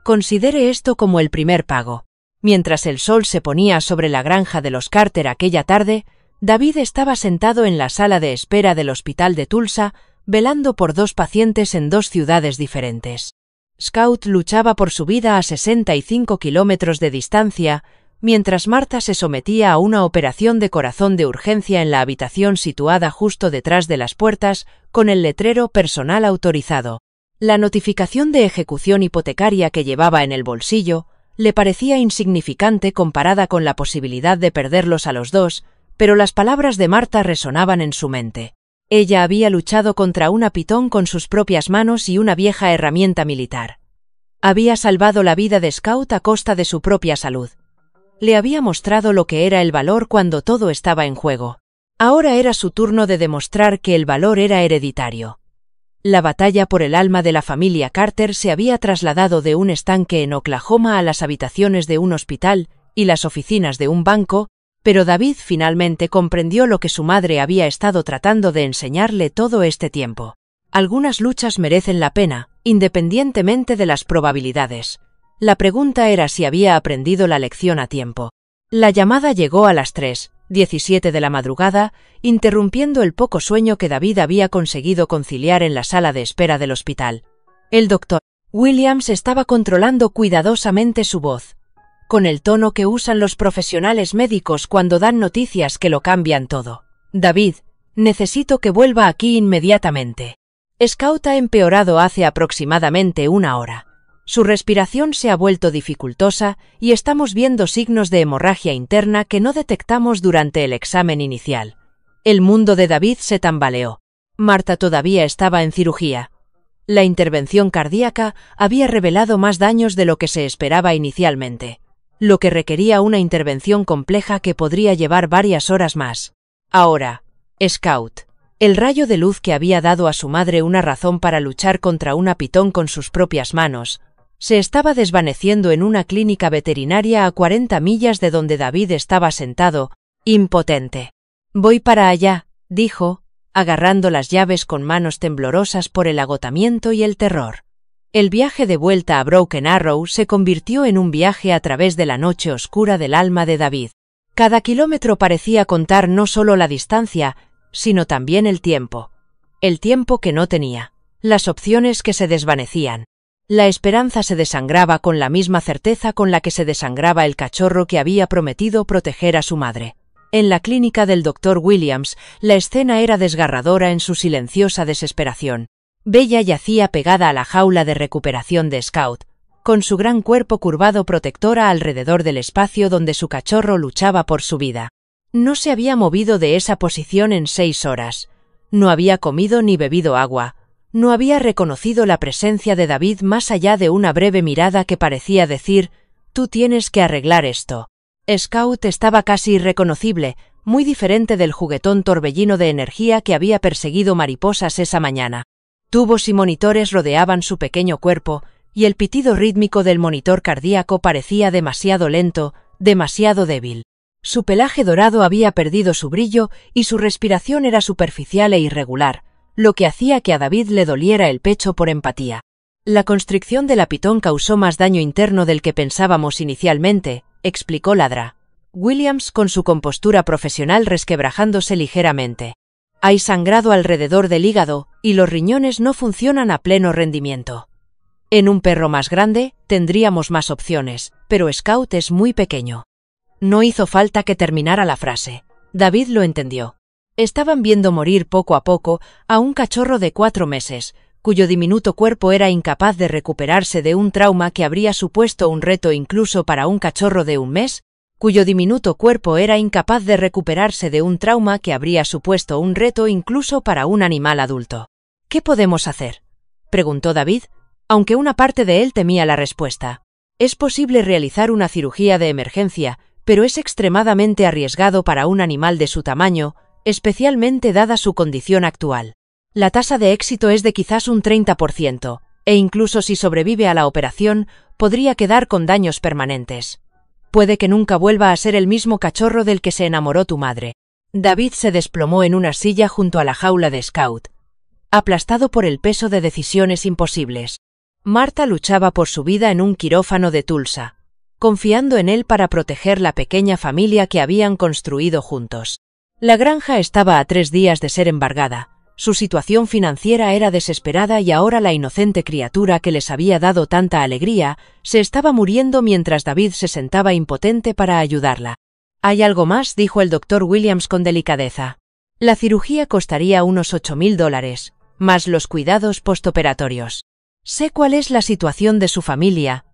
Considere esto como el primer pago». Mientras el sol se ponía sobre la granja de los Carter aquella tarde, David estaba sentado en la sala de espera del hospital de Tulsa, velando por 2 pacientes en 2 ciudades diferentes. Scout luchaba por su vida a 65 kilómetros de distancia, mientras Martha se sometía a una operación de corazón de urgencia en la habitación situada justo detrás de las puertas, con el letrero «Personal autorizado». La notificación de ejecución hipotecaria que llevaba en el bolsillo le parecía insignificante comparada con la posibilidad de perderlos a los dos, pero las palabras de Martha resonaban en su mente. Ella había luchado contra una pitón con sus propias manos y una vieja herramienta militar. Había salvado la vida de Scout a costa de su propia salud. Le había mostrado lo que era el valor cuando todo estaba en juego. Ahora era su turno de demostrar que el valor era hereditario. La batalla por el alma de la familia Carter se había trasladado de un estanque en Oklahoma a las habitaciones de un hospital y las oficinas de un banco, pero David finalmente comprendió lo que su madre había estado tratando de enseñarle todo este tiempo. Algunas luchas merecen la pena, independientemente de las probabilidades. La pregunta era si había aprendido la lección a tiempo. La llamada llegó a las 3:17 de la madrugada, interrumpiendo el poco sueño que David había conseguido conciliar en la sala de espera del hospital. El Dr. Williams estaba controlando cuidadosamente su voz, con el tono que usan los profesionales médicos cuando dan noticias que lo cambian todo. «David, necesito que vuelva aquí inmediatamente. Scout ha empeorado hace aproximadamente 1 hora. Su respiración se ha vuelto dificultosa y estamos viendo signos de hemorragia interna que no detectamos durante el examen inicial». El mundo de David se tambaleó. Martha todavía estaba en cirugía. La intervención cardíaca había revelado más daños de lo que se esperaba inicialmente, lo que requería una intervención compleja que podría llevar varias horas más. Ahora, Scout, el rayo de luz que había dado a su madre una razón para luchar contra una pitón con sus propias manos, se estaba desvaneciendo en una clínica veterinaria a 40 millas de donde David estaba sentado, impotente. «Voy para allá», dijo, agarrando las llaves con manos temblorosas por el agotamiento y el terror. El viaje de vuelta a Broken Arrow se convirtió en un viaje a través de la noche oscura del alma de David. Cada kilómetro parecía contar no solo la distancia, sino también el tiempo que no tenía, las opciones que se desvanecían. La esperanza se desangraba con la misma certeza con la que se desangraba el cachorro que había prometido proteger a su madre. En la clínica del Dr. Williams, la escena era desgarradora en su silenciosa desesperación. Bella yacía pegada a la jaula de recuperación de Scout, con su gran cuerpo curvado protectora alrededor del espacio donde su cachorro luchaba por su vida. No se había movido de esa posición en 6 horas. No había comido ni bebido agua. No había reconocido la presencia de David más allá de una breve mirada que parecía decir: «Tú tienes que arreglar esto». Scout estaba casi irreconocible, muy diferente del juguetón torbellino de energía que había perseguido mariposas esa mañana. Tubos y monitores rodeaban su pequeño cuerpo, y el pitido rítmico del monitor cardíaco parecía demasiado lento, demasiado débil. Su pelaje dorado había perdido su brillo y su respiración era superficial e irregular, lo que hacía que a David le doliera el pecho por empatía. La constricción de la pitón causó más daño interno del que pensábamos inicialmente, explicó Ladra Williams con su compostura profesional resquebrajándose ligeramente. Hay sangrado alrededor del hígado y los riñones no funcionan a pleno rendimiento. En un perro más grande tendríamos más opciones, pero Scout es muy pequeño. No hizo falta que terminara la frase. David lo entendió. Estaban viendo morir poco a poco a un cachorro de 4 meses, cuyo diminuto cuerpo era incapaz de recuperarse de un trauma que habría supuesto un reto incluso para un cachorro de un mes, cuyo diminuto cuerpo era incapaz de recuperarse de un trauma que habría supuesto un reto incluso para un animal adulto. ¿Qué podemos hacer?, preguntó David, aunque una parte de él temía la respuesta. Es posible realizar una cirugía de emergencia, pero es extremadamente arriesgado para un animal de su tamaño, especialmente dada su condición actual. La tasa de éxito es de quizás un 30%, e incluso si sobrevive a la operación, podría quedar con daños permanentes. Puede que nunca vuelva a ser el mismo cachorro del que se enamoró tu madre. David se desplomó en una silla junto a la jaula de Scout, aplastado por el peso de decisiones imposibles. Marta luchaba por su vida en un quirófano de Tulsa, confiando en él para proteger la pequeña familia que habían construido juntos. La granja estaba a 3 días de ser embargada. Su situación financiera era desesperada y ahora la inocente criatura que les había dado tanta alegría se estaba muriendo mientras David se sentaba impotente para ayudarla. «¿Hay algo más?», dijo el Dr. Williams con delicadeza. «La cirugía costaría unos $8,000, más los cuidados postoperatorios. Sé cuál es la situación de su familia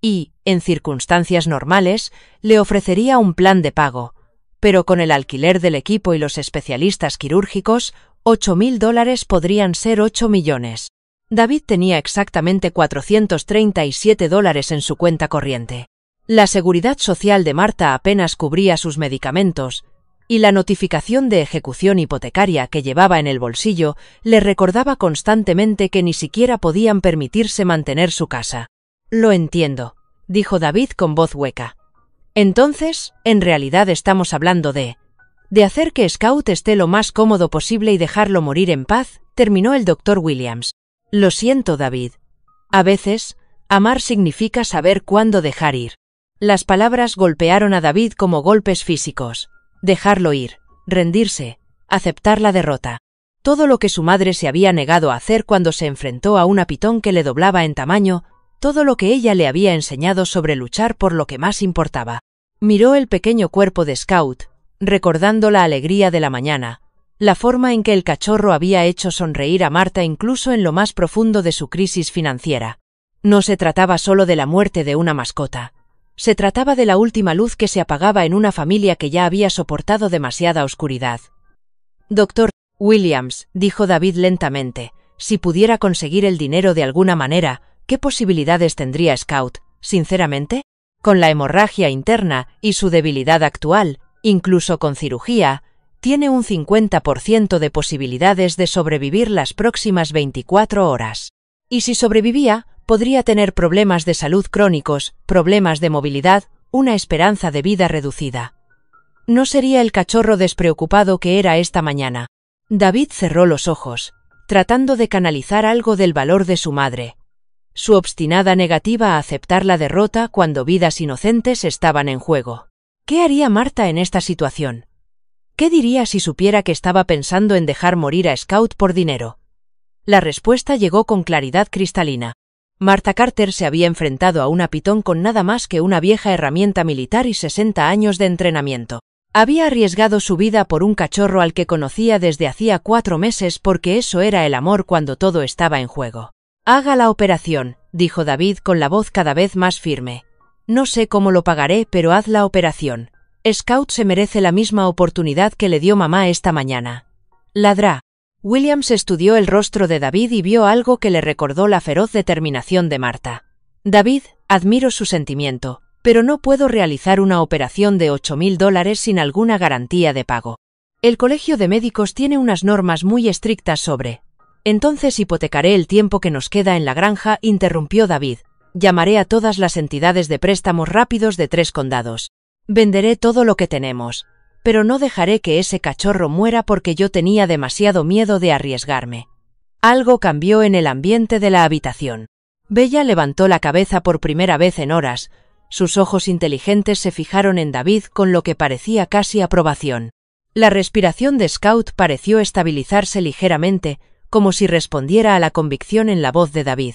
y, en circunstancias normales, le ofrecería un plan de pago, pero con el alquiler del equipo y los especialistas quirúrgicos, $8,000 podrían ser 8 millones. David tenía exactamente $437 en su cuenta corriente. La seguridad social de Marta apenas cubría sus medicamentos, y la notificación de ejecución hipotecaria que llevaba en el bolsillo le recordaba constantemente que ni siquiera podían permitirse mantener su casa. «Lo entiendo», dijo David con voz hueca. «Entonces, en realidad estamos hablando de hacer que Scout esté lo más cómodo posible y dejarlo morir en paz», terminó el Dr. Williams. «Lo siento, David. A veces, amar significa saber cuándo dejar ir». Las palabras golpearon a David como golpes físicos. Dejarlo ir, rendirse, aceptar la derrota. Todo lo que su madre se había negado a hacer cuando se enfrentó a una pitón que le doblaba en tamaño, todo lo que ella le había enseñado sobre luchar por lo que más importaba. Miró el pequeño cuerpo de Scout, recordando la alegría de la mañana, la forma en que el cachorro había hecho sonreír a Marta incluso en lo más profundo de su crisis financiera. No se trataba solo de la muerte de una mascota. Se trataba de la última luz que se apagaba en una familia que ya había soportado demasiada oscuridad. «Dr. Williams», dijo David lentamente, «si pudiera conseguir el dinero de alguna manera, ¿qué posibilidades tendría Scout, sinceramente? Con la hemorragia interna y su debilidad actual, incluso con cirugía, tiene un 50% de posibilidades de sobrevivir las próximas 24 horas. Y si sobrevivía, podría tener problemas de salud crónicos, problemas de movilidad, una esperanza de vida reducida. No sería el cachorro despreocupado que era esta mañana». David cerró los ojos, tratando de canalizar algo del valor de su madre. Su obstinada negativa a aceptar la derrota cuando vidas inocentes estaban en juego. ¿Qué haría Marta en esta situación? ¿Qué diría si supiera que estaba pensando en dejar morir a Scout por dinero? La respuesta llegó con claridad cristalina. Marta Carter se había enfrentado a una pitón con nada más que una vieja herramienta militar y 60 años de entrenamiento. Había arriesgado su vida por un cachorro al que conocía desde hacía 4 meses porque eso era el amor cuando todo estaba en juego. «Haga la operación», dijo David con la voz cada vez más firme. «No sé cómo lo pagaré, pero haz la operación. Scout se merece la misma oportunidad que le dio mamá esta mañana». Ladrá. Williams estudió el rostro de David y vio algo que le recordó la feroz determinación de Marta. «David, admiro su sentimiento, pero no puedo realizar una operación de $8,000 sin alguna garantía de pago. El Colegio de Médicos tiene unas normas muy estrictas sobre». «Entonces hipotecaré el tiempo que nos queda en la granja», interrumpió David. «Llamaré a todas las entidades de préstamos rápidos de 3 condados. Venderé todo lo que tenemos. Pero no dejaré que ese cachorro muera porque yo tenía demasiado miedo de arriesgarme». Algo cambió en el ambiente de la habitación. Bella levantó la cabeza por primera vez en horas. Sus ojos inteligentes se fijaron en David con lo que parecía casi aprobación. La respiración de Scout pareció estabilizarse ligeramente, como si respondiera a la convicción en la voz de David.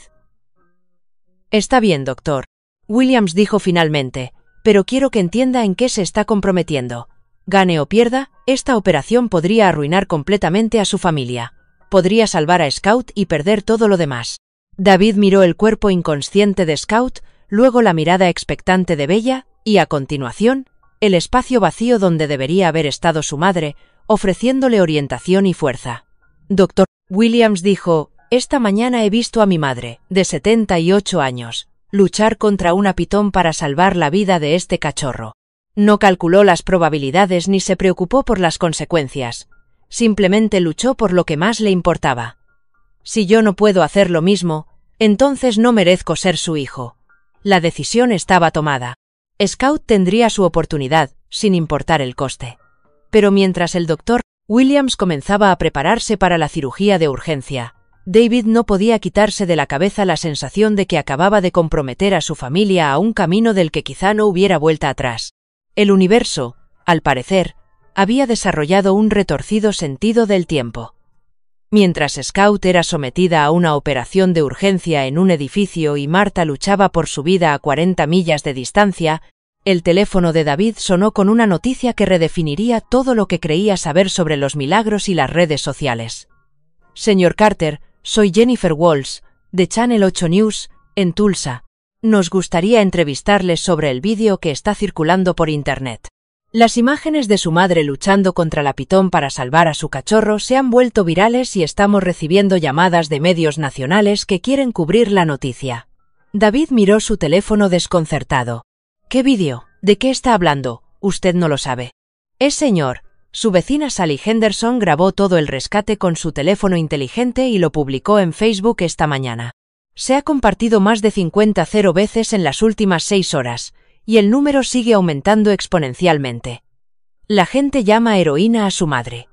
«Está bien, doctor», Williams dijo finalmente, «pero quiero que entienda en qué se está comprometiendo. Gane o pierda, esta operación podría arruinar completamente a su familia. Podría salvar a Scout y perder todo lo demás. David miró el cuerpo inconsciente de Scout, luego la mirada expectante de Bella, y a continuación, el espacio vacío donde debería haber estado su madre, ofreciéndole orientación y fuerza. Dr. Williams dijo: «Esta mañana he visto a mi madre, de 78 años, luchar contra una pitón para salvar la vida de este cachorro. No calculó las probabilidades ni se preocupó por las consecuencias. Simplemente luchó por lo que más le importaba. Si yo no puedo hacer lo mismo, entonces no merezco ser su hijo». La decisión estaba tomada. Scout tendría su oportunidad, sin importar el coste. Pero mientras el Dr. Williams comenzaba a prepararse para la cirugía de urgencia, David no podía quitarse de la cabeza la sensación de que acababa de comprometer a su familia a un camino del que quizá no hubiera vuelta atrás. El universo, al parecer, había desarrollado un retorcido sentido del tiempo. Mientras Scout era sometida a una operación de urgencia en un edificio y Marta luchaba por su vida a 40 millas de distancia, el teléfono de David sonó con una noticia que redefiniría todo lo que creía saber sobre los milagros y las redes sociales. «Señor Carter, soy Jennifer Walls, de Channel 8 News, en Tulsa. Nos gustaría entrevistarles sobre el vídeo que está circulando por Internet». Las imágenes de su madre luchando contra la pitón para salvar a su cachorro se han vuelto virales y estamos recibiendo llamadas de medios nacionales que quieren cubrir la noticia. David miró su teléfono desconcertado. «¿Qué vídeo? ¿De qué está hablando? Usted no lo sabe». Señor. Su vecina Sally Henderson grabó todo el rescate con su teléfono inteligente y lo publicó en Facebook esta mañana. Se ha compartido más de 50 veces en las últimas 6 horas. Y el número sigue aumentando exponencialmente. La gente llama heroína a su madre.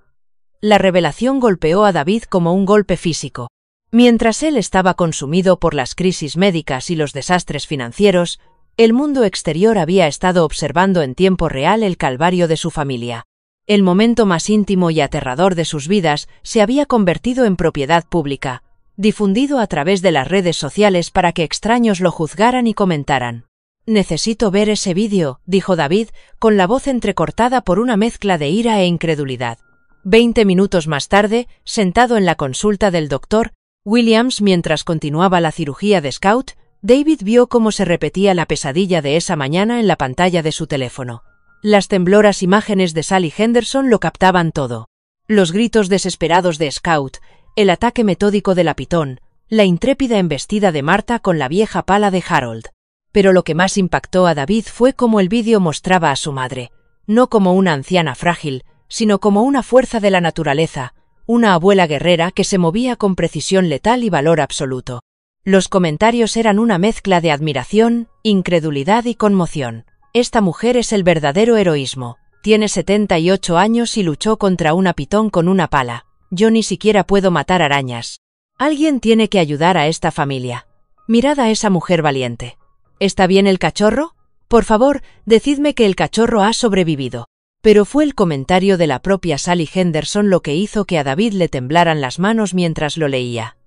La revelación golpeó a David como un golpe físico. Mientras él estaba consumido por las crisis médicas y los desastres financieros, el mundo exterior había estado observando en tiempo real el calvario de su familia. El momento más íntimo y aterrador de sus vidas se había convertido en propiedad pública, difundido a través de las redes sociales para que extraños lo juzgaran y comentaran. «Necesito ver ese vídeo», dijo David, con la voz entrecortada por una mezcla de ira e incredulidad. 20 minutos más tarde, sentado en la consulta del Dr. Williams mientras continuaba la cirugía de Scout, David vio cómo se repetía la pesadilla de esa mañana en la pantalla de su teléfono. Las tembloras imágenes de Sally Henderson lo captaban todo. Los gritos desesperados de Scout, el ataque metódico de la pitón, la intrépida embestida de Marta con la vieja pala de Harold. Pero lo que más impactó a David fue cómo el vídeo mostraba a su madre, no como una anciana frágil, sino como una fuerza de la naturaleza, una abuela guerrera que se movía con precisión letal y valor absoluto. Los comentarios eran una mezcla de admiración, incredulidad y conmoción. «Esta mujer es el verdadero heroísmo. Tiene 78 años y luchó contra una pitón con una pala. Yo ni siquiera puedo matar arañas. Alguien tiene que ayudar a esta familia. Mirad a esa mujer valiente. ¿Está bien el cachorro? Por favor, decidme que el cachorro ha sobrevivido». Pero fue el comentario de la propia Sally Henderson lo que hizo que a David le temblaran las manos mientras lo leía.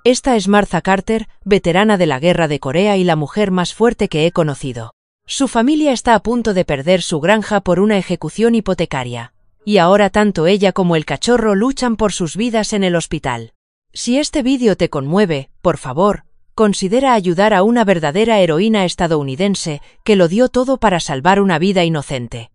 «Esta es Martha Carter, veterana de la guerra de Corea y la mujer más fuerte que he conocido. Su familia está a punto de perder su granja por una ejecución hipotecaria. Y ahora tanto ella como el cachorro luchan por sus vidas en el hospital. Si este vídeo te conmueve, por favor, considera ayudar a una verdadera heroína estadounidense que lo dio todo para salvar una vida inocente».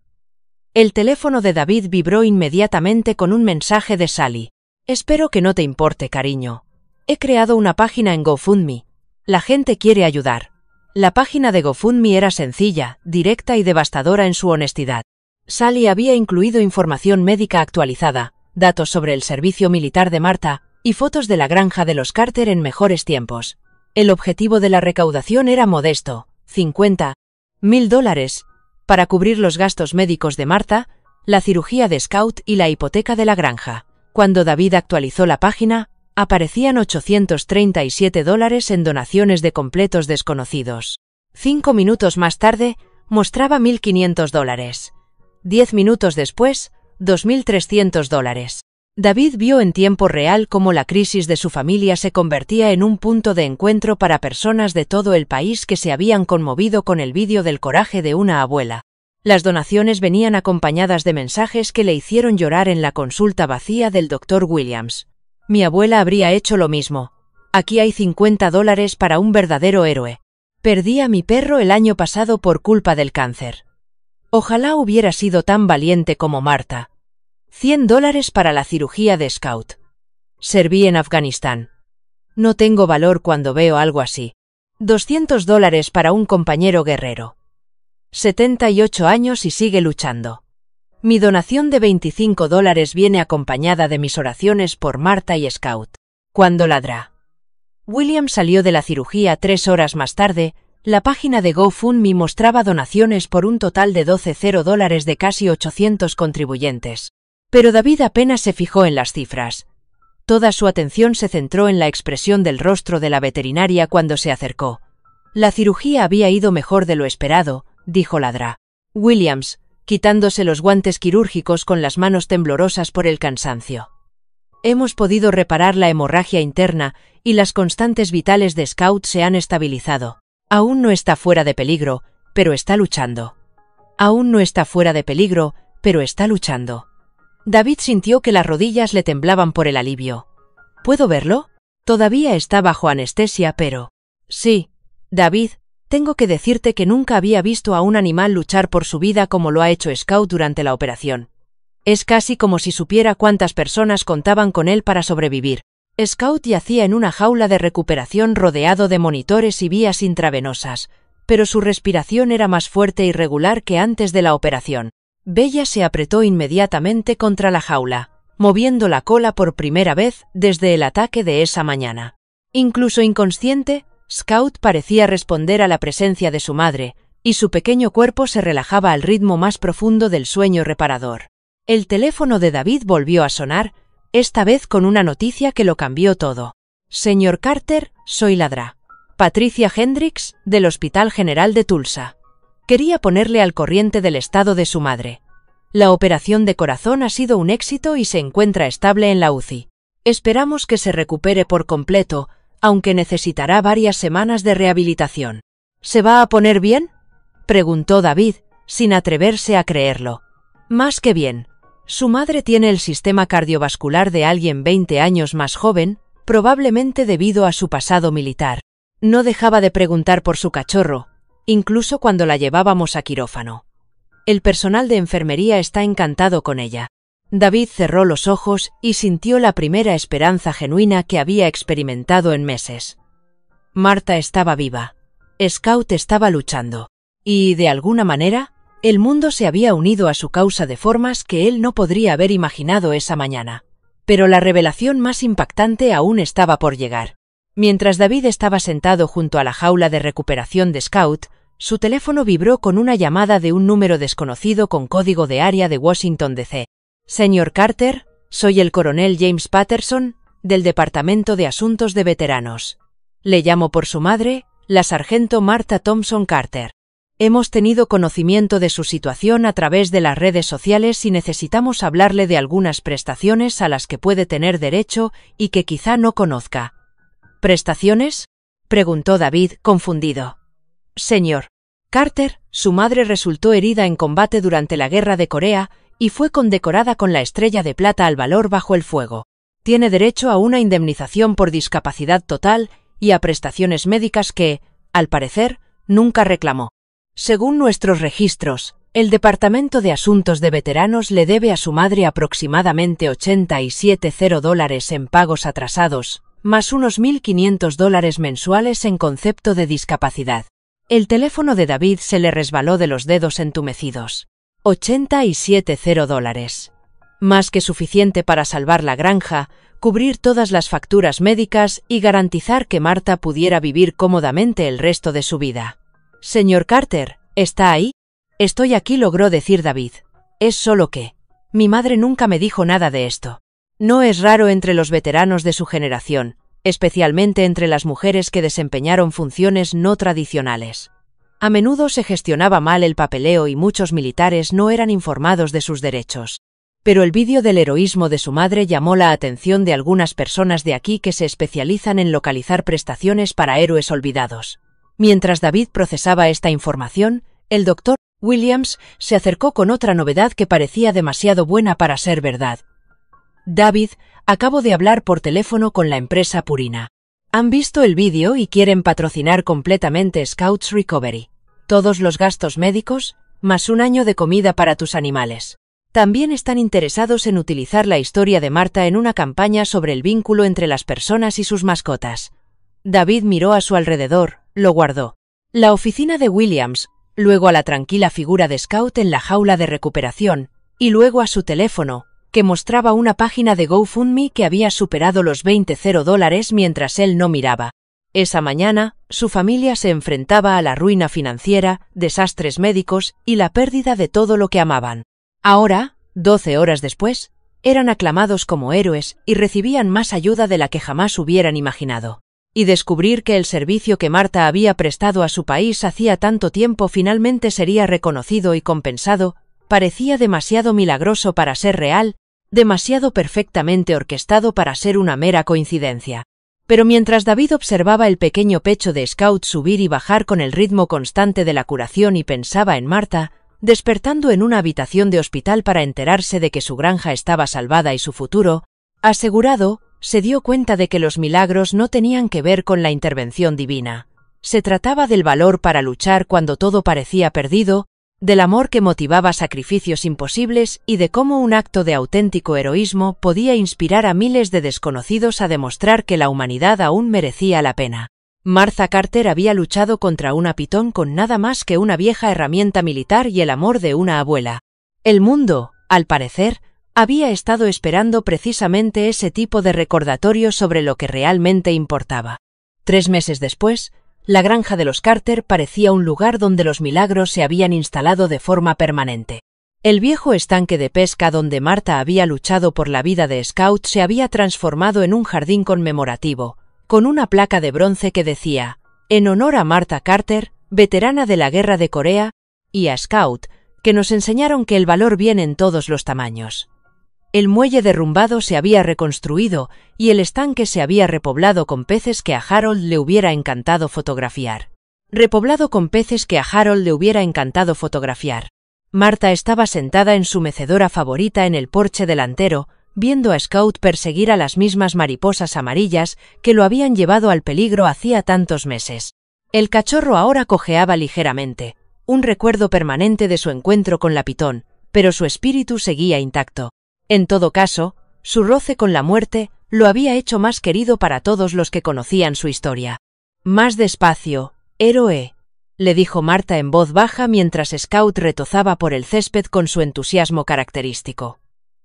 El teléfono de David vibró inmediatamente con un mensaje de Sally. «Espero que no te importe, cariño. He creado una página en GoFundMe. La gente quiere ayudar». La página de GoFundMe era sencilla, directa y devastadora en su honestidad. Sally había incluido información médica actualizada, datos sobre el servicio militar de Marta y fotos de la granja de los Carter en mejores tiempos. El objetivo de la recaudación era modesto, $50,000, para cubrir los gastos médicos de Marta, la cirugía de Scout y la hipoteca de la granja. Cuando David actualizó la página, aparecían $837 en donaciones de completos desconocidos. 5 minutos más tarde, mostraba $1.500. 10 minutos después, $2.300. David vio en tiempo real cómo la crisis de su familia se convertía en un punto de encuentro para personas de todo el país que se habían conmovido con el vídeo del coraje de una abuela. Las donaciones venían acompañadas de mensajes que le hicieron llorar en la consulta vacía del Dr. Williams. Mi abuela habría hecho lo mismo. Aquí hay $50 para un verdadero héroe. Perdí a mi perro el año pasado por culpa del cáncer. Ojalá hubiera sido tan valiente como Marta. $100 para la cirugía de Scout. Serví en Afganistán. No tengo valor cuando veo algo así. $200 para un compañero guerrero. 78 años y sigue luchando. Mi donación de $25 viene acompañada de mis oraciones por Marta y Scout. ¿Cuándo ladrá? William salió de la cirugía 3 horas más tarde. La página de GoFundMe mostraba donaciones por un total de $12 de casi 800 contribuyentes. Pero David apenas se fijó en las cifras. Toda su atención se centró en la expresión del rostro de la veterinaria cuando se acercó. La cirugía había ido mejor de lo esperado, dijo Ladra. Williams, quitándose los guantes quirúrgicos con las manos temblorosas por el cansancio. Hemos podido reparar la hemorragia interna y las constantes vitales de Scout se han estabilizado. Aún no está fuera de peligro, pero está luchando. Aún no está fuera de peligro, pero está luchando. David sintió que las rodillas le temblaban por el alivio. ¿Puedo verlo? Todavía está bajo anestesia, pero... Sí, David, tengo que decirte que nunca había visto a un animal luchar por su vida como lo ha hecho Scout durante la operación. Es casi como si supiera cuántas personas contaban con él para sobrevivir. Scout yacía en una jaula de recuperación rodeado de monitores y vías intravenosas, pero su respiración era más fuerte y regular que antes de la operación. Bella se apretó inmediatamente contra la jaula, moviendo la cola por primera vez desde el ataque de esa mañana. Incluso inconsciente, Scout parecía responder a la presencia de su madre, y su pequeño cuerpo se relajaba al ritmo más profundo del sueño reparador. El teléfono de David volvió a sonar, esta vez con una noticia que lo cambió todo. Señor Carter, soy Ladra. Patricia Hendricks, del Hospital General de Tulsa. Quería ponerle al corriente del estado de su madre. La operación de corazón ha sido un éxito y se encuentra estable en la UCI. Esperamos que se recupere por completo, aunque necesitará varias semanas de rehabilitación. ¿Se va a poner bien?, preguntó David, sin atreverse a creerlo. Más que bien. Su madre tiene el sistema cardiovascular de alguien 20 años más joven, probablemente debido a su pasado militar. No dejaba de preguntar por su cachorro, incluso cuando la llevábamos a quirófano. El personal de enfermería está encantado con ella. David cerró los ojos y sintió la primera esperanza genuina que había experimentado en meses. Marta estaba viva. Scout estaba luchando. Y, de alguna manera, el mundo se había unido a su causa de formas que él no podría haber imaginado esa mañana. Pero la revelación más impactante aún estaba por llegar. Mientras David estaba sentado junto a la jaula de recuperación de Scout, su teléfono vibró con una llamada de un número desconocido con código de área de Washington, D.C. Señor Carter, soy el coronel James Patterson, del Departamento de Asuntos de Veteranos. Le llamo por su madre, la sargento Martha Thompson Carter. Hemos tenido conocimiento de su situación a través de las redes sociales y necesitamos hablarle de algunas prestaciones a las que puede tener derecho y que quizá no conozca. ¿Prestaciones?, preguntó David, confundido. Señor Carter, su madre resultó herida en combate durante la Guerra de Corea y fue condecorada con la Estrella de Plata al valor bajo el fuego. Tiene derecho a una indemnización por discapacidad total y a prestaciones médicas que, al parecer, nunca reclamó. Según nuestros registros, el Departamento de Asuntos de Veteranos le debe a su madre aproximadamente $87 en pagos atrasados, más unos $1.500 mensuales en concepto de discapacidad. El teléfono de David se le resbaló de los dedos entumecidos. $87. Más que suficiente para salvar la granja, cubrir todas las facturas médicas y garantizar que Marta pudiera vivir cómodamente el resto de su vida. Señor Carter, ¿está ahí? Estoy aquí, logró decir David. Es solo que... Mi madre nunca me dijo nada de esto. No es raro entre los veteranos de su generación, especialmente entre las mujeres que desempeñaron funciones no tradicionales. A menudo se gestionaba mal el papeleo y muchos militares no eran informados de sus derechos. Pero el vídeo del heroísmo de su madre llamó la atención de algunas personas de aquí que se especializan en localizar prestaciones para héroes olvidados. Mientras David procesaba esta información, el doctor Williams se acercó con otra novedad que parecía demasiado buena para ser verdad. David, acabo de hablar por teléfono con la empresa Purina. Han visto el vídeo y quieren patrocinar completamente Scouts Recovery. Todos los gastos médicos, más un año de comida para tus animales. También están interesados en utilizar la historia de Marta en una campaña sobre el vínculo entre las personas y sus mascotas. David miró a su alrededor, lo guardó. La oficina de Williams, luego a la tranquila figura de Scout en la jaula de recuperación, y luego a su teléfono, que mostraba una página de GoFundMe que había superado los $20 mientras él no miraba. Esa mañana, su familia se enfrentaba a la ruina financiera, desastres médicos y la pérdida de todo lo que amaban. Ahora, 12 horas después, eran aclamados como héroes y recibían más ayuda de la que jamás hubieran imaginado. Y descubrir que el servicio que Marta había prestado a su país hacía tanto tiempo finalmente sería reconocido y compensado, parecía demasiado milagroso para ser real, demasiado perfectamente orquestado para ser una mera coincidencia. Pero mientras David observaba el pequeño pecho de Scout subir y bajar con el ritmo constante de la curación y pensaba en Marta, despertando en una habitación de hospital para enterarse de que su granja estaba salvada y su futuro, asegurado, se dio cuenta de que los milagros no tenían que ver con la intervención divina. Se trataba del valor para luchar cuando todo parecía perdido, del amor que motivaba sacrificios imposibles y de cómo un acto de auténtico heroísmo podía inspirar a miles de desconocidos a demostrar que la humanidad aún merecía la pena. Martha Carter había luchado contra una pitón con nada más que una vieja herramienta militar y el amor de una abuela. El mundo, al parecer, había estado esperando precisamente ese tipo de recordatorio sobre lo que realmente importaba. 3 meses después, la granja de los Carter parecía un lugar donde los milagros se habían instalado de forma permanente. El viejo estanque de pesca donde Marta había luchado por la vida de Scout se había transformado en un jardín conmemorativo, con una placa de bronce que decía, en honor a Martha Carter, veterana de la Guerra de Corea, y a Scout, que nos enseñaron que el valor viene en todos los tamaños. El muelle derrumbado se había reconstruido y el estanque se había repoblado con peces que a Harold le hubiera encantado fotografiar. Marta estaba sentada en su mecedora favorita en el porche delantero, viendo a Scout perseguir a las mismas mariposas amarillas que lo habían llevado al peligro hacía tantos meses. El cachorro ahora cojeaba ligeramente, un recuerdo permanente de su encuentro con la pitón, pero su espíritu seguía intacto. En todo caso, su roce con la muerte lo había hecho más querido para todos los que conocían su historia. Más despacio, héroe, le dijo Marta en voz baja mientras Scout retozaba por el césped con su entusiasmo característico.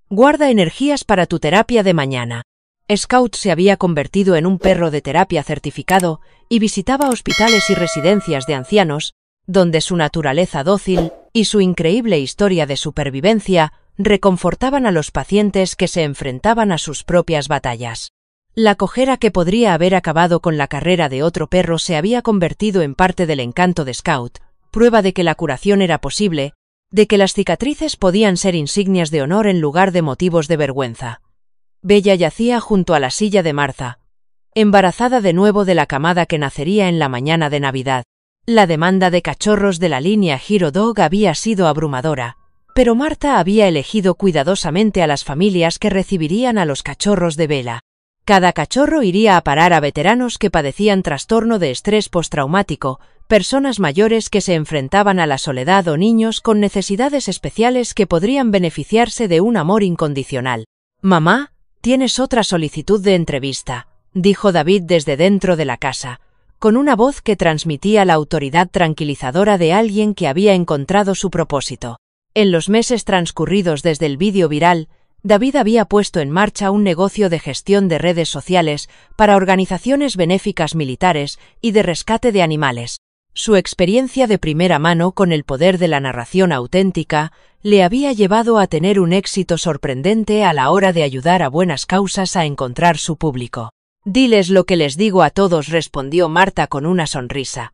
Guarda energías para tu terapia de mañana. Scout se había convertido en un perro de terapia certificado y visitaba hospitales y residencias de ancianos, donde su naturaleza dócil y su increíble historia de supervivencia reconfortaban a los pacientes que se enfrentaban a sus propias batallas. La cojera que podría haber acabado con la carrera de otro perro se había convertido en parte del encanto de Scout, prueba de que la curación era posible, de que las cicatrices podían ser insignias de honor en lugar de motivos de vergüenza. Bella yacía junto a la silla de Martha, embarazada de nuevo de la camada que nacería en la mañana de Navidad. La demanda de cachorros de la línea Hero Dog había sido abrumadora, pero Marta había elegido cuidadosamente a las familias que recibirían a los cachorros de Bella. Cada cachorro iría a parar a veteranos que padecían trastorno de estrés postraumático, personas mayores que se enfrentaban a la soledad o niños con necesidades especiales que podrían beneficiarse de un amor incondicional. «Mamá, tienes otra solicitud de entrevista», dijo David desde dentro de la casa, con una voz que transmitía la autoridad tranquilizadora de alguien que había encontrado su propósito. En los meses transcurridos desde el vídeo viral, David había puesto en marcha un negocio de gestión de redes sociales para organizaciones benéficas militares y de rescate de animales. Su experiencia de primera mano con el poder de la narración auténtica le había llevado a tener un éxito sorprendente a la hora de ayudar a buenas causas a encontrar su público. «Diles lo que les digo a todos», respondió Marta con una sonrisa.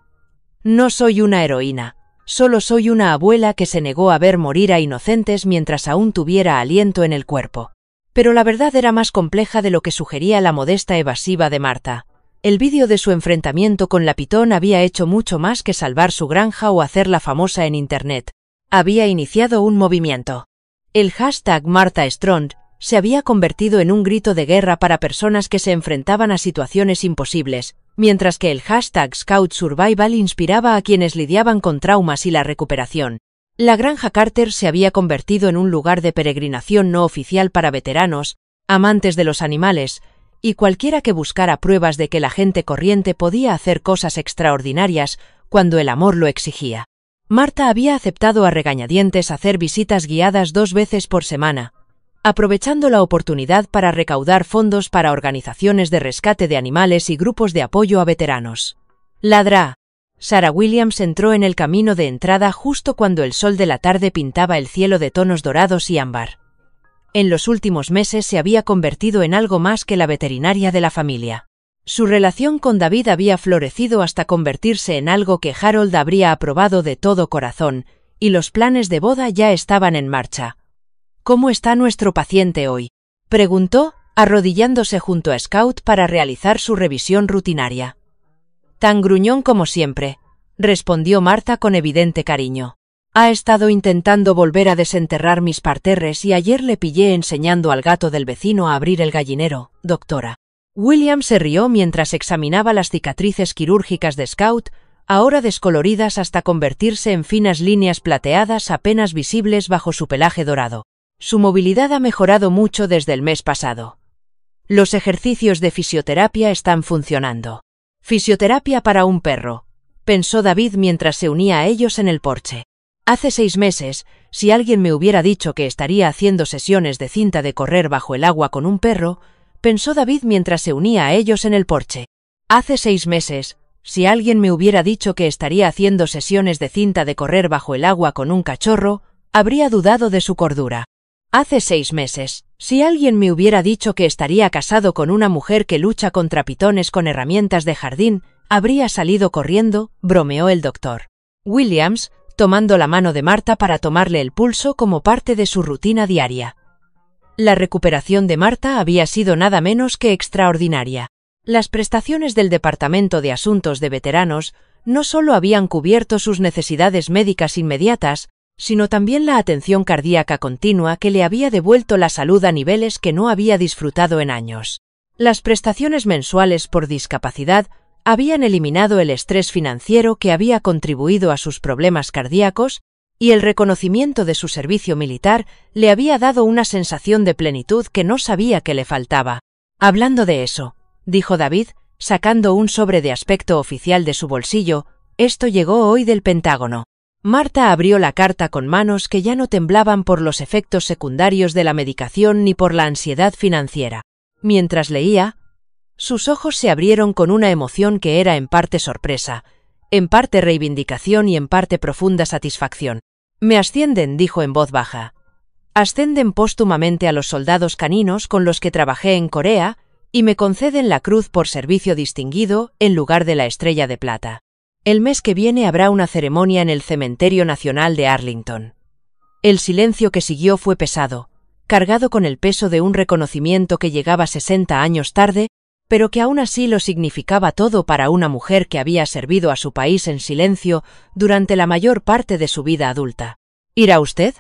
«No soy una heroína. Solo soy una abuela que se negó a ver morir a inocentes mientras aún tuviera aliento en el cuerpo». Pero la verdad era más compleja de lo que sugería la modesta evasiva de Marta. El vídeo de su enfrentamiento con la pitón había hecho mucho más que salvar su granja o hacerla famosa en Internet. Había iniciado un movimiento. El hashtag Martha Strong, se había convertido en un grito de guerra para personas que se enfrentaban a situaciones imposibles, mientras que el hashtag Scout Survival inspiraba a quienes lidiaban con traumas y la recuperación. La granja Carter se había convertido en un lugar de peregrinación no oficial para veteranos, amantes de los animales, y cualquiera que buscara pruebas de que la gente corriente podía hacer cosas extraordinarias cuando el amor lo exigía. Marta había aceptado a regañadientes hacer visitas guiadas 2 veces por semana, aprovechando la oportunidad para recaudar fondos para organizaciones de rescate de animales y grupos de apoyo a veteranos. Ladra. Sarah Williams entró en el camino de entrada justo cuando el sol de la tarde pintaba el cielo de tonos dorados y ámbar. En los últimos meses se había convertido en algo más que la veterinaria de la familia. Su relación con David había florecido hasta convertirse en algo que Harold habría aprobado de todo corazón, y los planes de boda ya estaban en marcha. «¿Cómo está nuestro paciente hoy?», preguntó, arrodillándose junto a Scout para realizar su revisión rutinaria. «Tan gruñón como siempre», respondió Marta con evidente cariño. «Ha estado intentando volver a desenterrar mis parterres y ayer le pillé enseñando al gato del vecino a abrir el gallinero, doctora». William se rió mientras examinaba las cicatrices quirúrgicas de Scout, ahora descoloridas hasta convertirse en finas líneas plateadas apenas visibles bajo su pelaje dorado. Su movilidad ha mejorado mucho desde el mes pasado. Los ejercicios de fisioterapia están funcionando. Fisioterapia para un perro, pensó David mientras se unía a ellos en el porche. Hace 6 meses, si alguien me hubiera dicho que estaría haciendo sesiones de cinta de correr bajo el agua con un perro, pensó David mientras se unía a ellos en el porche. Hace 6 meses, si alguien me hubiera dicho que estaría haciendo sesiones de cinta de correr bajo el agua con un cachorro, habría dudado de su cordura. Hace 6 meses, si alguien me hubiera dicho que estaría casado con una mujer que lucha contra pitones con herramientas de jardín, habría salido corriendo, bromeó el doctor Williams, tomando la mano de Marta para tomarle el pulso como parte de su rutina diaria. La recuperación de Marta había sido nada menos que extraordinaria. Las prestaciones del Departamento de Asuntos de Veteranos no solo habían cubierto sus necesidades médicas inmediatas, sino también la atención cardíaca continua que le había devuelto la salud a niveles que no había disfrutado en años. Las prestaciones mensuales por discapacidad habían eliminado el estrés financiero que había contribuido a sus problemas cardíacos, y el reconocimiento de su servicio militar le había dado una sensación de plenitud que no sabía que le faltaba. Hablando de eso, dijo David, sacando un sobre de aspecto oficial de su bolsillo, esto llegó hoy del Pentágono. Marta abrió la carta con manos que ya no temblaban por los efectos secundarios de la medicación ni por la ansiedad financiera. Mientras leía, sus ojos se abrieron con una emoción que era en parte sorpresa, en parte reivindicación y en parte profunda satisfacción. «Me ascienden», dijo en voz baja. «Ascenden póstumamente a los soldados caninos con los que trabajé en Corea y me conceden la Cruz por Servicio Distinguido en lugar de la Estrella de Plata. El mes que viene habrá una ceremonia en el Cementerio Nacional de Arlington». El silencio que siguió fue pesado, cargado con el peso de un reconocimiento que llegaba 60 años tarde, pero que aún así lo significaba todo para una mujer que había servido a su país en silencio durante la mayor parte de su vida adulta. «¿Irá usted?»,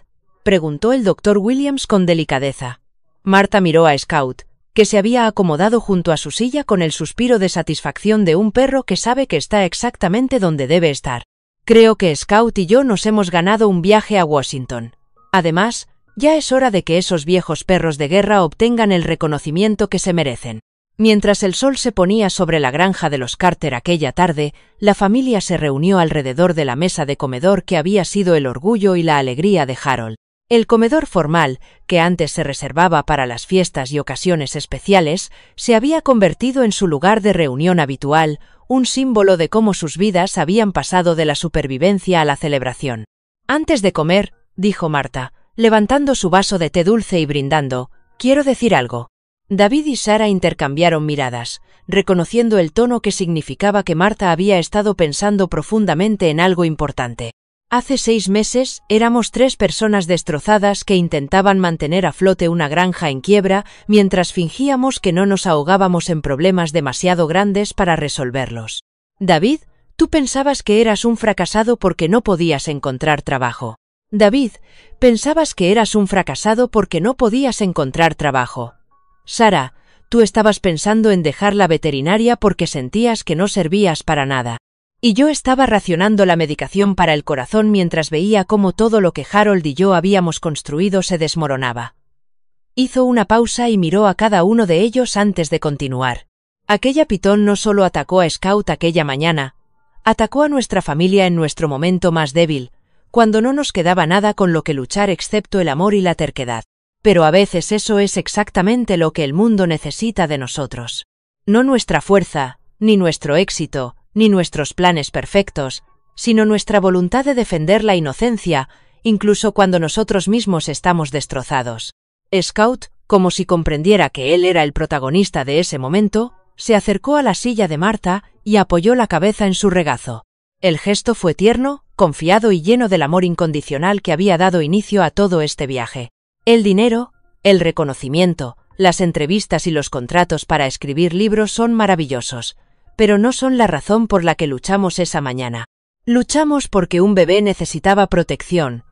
preguntó el doctor Williams con delicadeza. Marta miró a Scout, que se había acomodado junto a su silla con el suspiro de satisfacción de un perro que sabe que está exactamente donde debe estar. «Creo que Scout y yo nos hemos ganado un viaje a Washington. Además, ya es hora de que esos viejos perros de guerra obtengan el reconocimiento que se merecen». Mientras el sol se ponía sobre la granja de los Carter aquella tarde, la familia se reunió alrededor de la mesa de comedor que había sido el orgullo y la alegría de Harold. El comedor formal, que antes se reservaba para las fiestas y ocasiones especiales, se había convertido en su lugar de reunión habitual, un símbolo de cómo sus vidas habían pasado de la supervivencia a la celebración. «Antes de comer», dijo Marta, levantando su vaso de té dulce y brindando, «quiero decir algo». David y Sarah intercambiaron miradas, reconociendo el tono que significaba que Marta había estado pensando profundamente en algo importante. Hace 6 meses éramos 3 personas destrozadas que intentaban mantener a flote una granja en quiebra mientras fingíamos que no nos ahogábamos en problemas demasiado grandes para resolverlos. David, tú pensabas que eras un fracasado porque no podías encontrar trabajo. David, pensabas que eras un fracasado porque no podías encontrar trabajo. Sara, tú estabas pensando en dejar la veterinaria porque sentías que no servías para nada. Y yo estaba racionando la medicación para el corazón mientras veía cómo todo lo que Harold y yo habíamos construido se desmoronaba. Hizo una pausa y miró a cada uno de ellos antes de continuar. Aquella pitón no solo atacó a Scout aquella mañana, atacó a nuestra familia en nuestro momento más débil, cuando no nos quedaba nada con lo que luchar excepto el amor y la terquedad. Pero a veces eso es exactamente lo que el mundo necesita de nosotros. No nuestra fuerza, ni nuestro éxito, ni nuestros planes perfectos, sino nuestra voluntad de defender la inocencia, incluso cuando nosotros mismos estamos destrozados. Scout, como si comprendiera que él era el protagonista de ese momento, se acercó a la silla de Martha y apoyó la cabeza en su regazo. El gesto fue tierno, confiado y lleno del amor incondicional que había dado inicio a todo este viaje. El dinero, el reconocimiento, las entrevistas y los contratos para escribir libros son maravillosos, pero no son la razón por la que luchamos esa mañana. Luchamos porque un bebé necesitaba protección,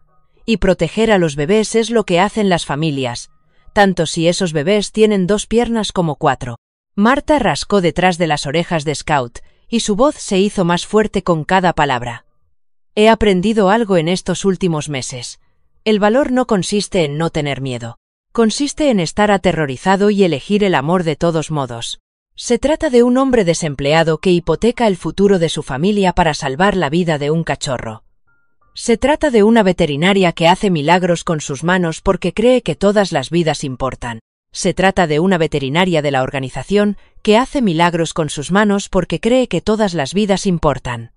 y proteger a los bebés es lo que hacen las familias, tanto si esos bebés tienen 2 piernas como 4. Martha rascó detrás de las orejas de Scout, y su voz se hizo más fuerte con cada palabra. He aprendido algo en estos últimos meses. El valor no consiste en no tener miedo. Consiste en estar aterrorizado y elegir el amor de todos modos. Se trata de un hombre desempleado que hipoteca el futuro de su familia para salvar la vida de un cachorro. Se trata de una veterinaria que hace milagros con sus manos porque cree que todas las vidas importan. Se trata de una veterinaria de la organización que hace milagros con sus manos porque cree que todas las vidas importan.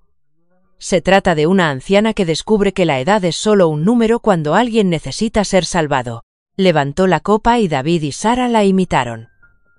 Se trata de una anciana que descubre que la edad es solo un número cuando alguien necesita ser salvado. Levantó la copa y David y Sara la imitaron.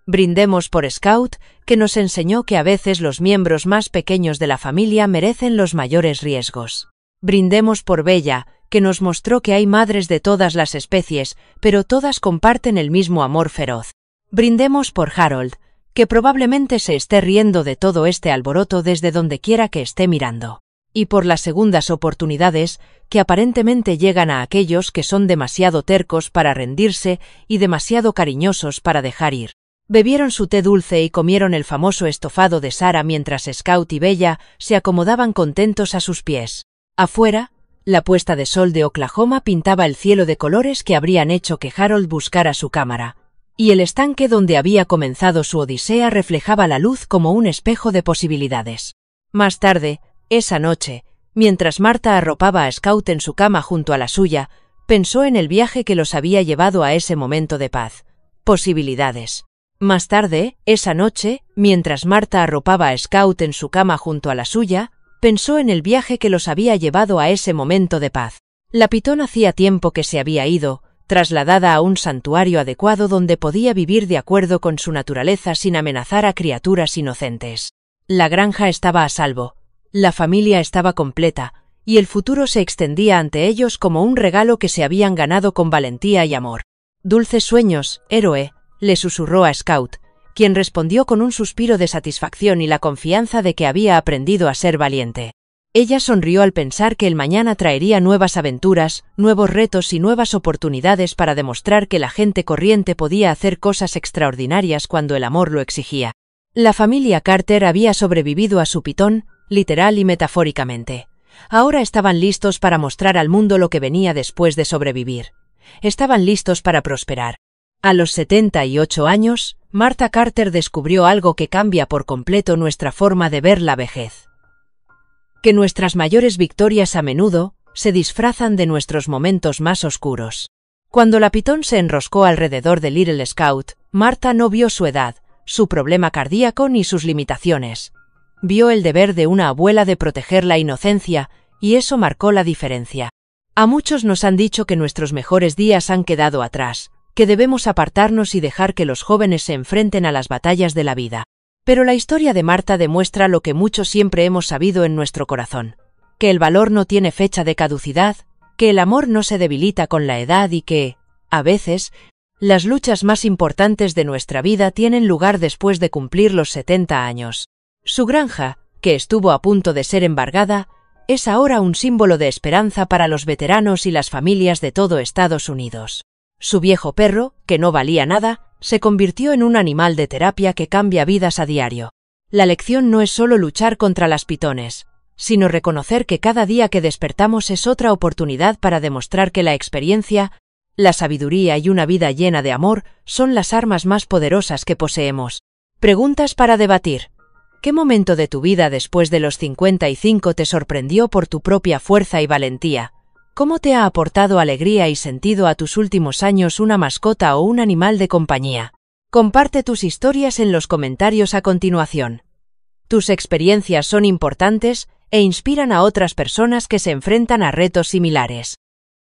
Brindemos por Scout, que nos enseñó que a veces los miembros más pequeños de la familia merecen los mayores riesgos. Brindemos por Bella, que nos mostró que hay madres de todas las especies, pero todas comparten el mismo amor feroz. Brindemos por Harold, que probablemente se esté riendo de todo este alboroto desde donde quiera que esté mirando. Y por las segundas oportunidades que aparentemente llegan a aquellos que son demasiado tercos para rendirse y demasiado cariñosos para dejar ir. Bebieron su té dulce y comieron el famoso estofado de Sara mientras Scout y Bella se acomodaban contentos a sus pies. Afuera, la puesta de sol de Oklahoma pintaba el cielo de colores que habrían hecho que Harold buscara su cámara, y el estanque donde había comenzado su odisea reflejaba la luz como un espejo de posibilidades. Más tarde, esa noche, mientras Martha arropaba a Scout en su cama junto a la suya, pensó en el viaje que los había llevado a ese momento de paz. Posibilidades. Más tarde, esa noche, mientras Martha arropaba a Scout en su cama junto a la suya, pensó en el viaje que los había llevado a ese momento de paz. La pitón hacía tiempo que se había ido, trasladada a un santuario adecuado donde podía vivir de acuerdo con su naturaleza sin amenazar a criaturas inocentes. La granja estaba a salvo. La familia estaba completa, y el futuro se extendía ante ellos como un regalo que se habían ganado con valentía y amor. «Dulces sueños, héroe», le susurró a Scout, quien respondió con un suspiro de satisfacción y la confianza de que había aprendido a ser valiente. Ella sonrió al pensar que el mañana traería nuevas aventuras, nuevos retos y nuevas oportunidades para demostrar que la gente corriente podía hacer cosas extraordinarias cuando el amor lo exigía. La familia Carter había sobrevivido a su pitón, literal y metafóricamente. Ahora estaban listos para mostrar al mundo lo que venía después de sobrevivir. Estaban listos para prosperar. A los 78 años, Martha Carter descubrió algo que cambia por completo nuestra forma de ver la vejez. Que nuestras mayores victorias a menudo se disfrazan de nuestros momentos más oscuros. Cuando la pitón se enroscó alrededor de Little Scout, Martha no vio su edad, su problema cardíaco ni sus limitaciones. Vio el deber de una abuela de proteger la inocencia, y eso marcó la diferencia. A muchos nos han dicho que nuestros mejores días han quedado atrás, que debemos apartarnos y dejar que los jóvenes se enfrenten a las batallas de la vida. Pero la historia de Martha demuestra lo que muchos siempre hemos sabido en nuestro corazón, que el valor no tiene fecha de caducidad, que el amor no se debilita con la edad y que, a veces, las luchas más importantes de nuestra vida tienen lugar después de cumplir los 70 años. Su granja, que estuvo a punto de ser embargada, Es ahora un símbolo de esperanza para los veteranos y las familias de todo Estados Unidos. Su viejo perro, que no valía nada, se convirtió en un animal de terapia que cambia vidas a diario. La lección no es solo luchar contra las pitones, sino reconocer que cada día que despertamos es otra oportunidad para demostrar que la experiencia, la sabiduría y una vida llena de amor son las armas más poderosas que poseemos. Preguntas para debatir. ¿Qué momento de tu vida después de los 55 te sorprendió por tu propia fuerza y valentía? ¿Cómo te ha aportado alegría y sentido a tus últimos años una mascota o un animal de compañía? Comparte tus historias en los comentarios a continuación. Tus experiencias son importantes e inspiran a otras personas que se enfrentan a retos similares.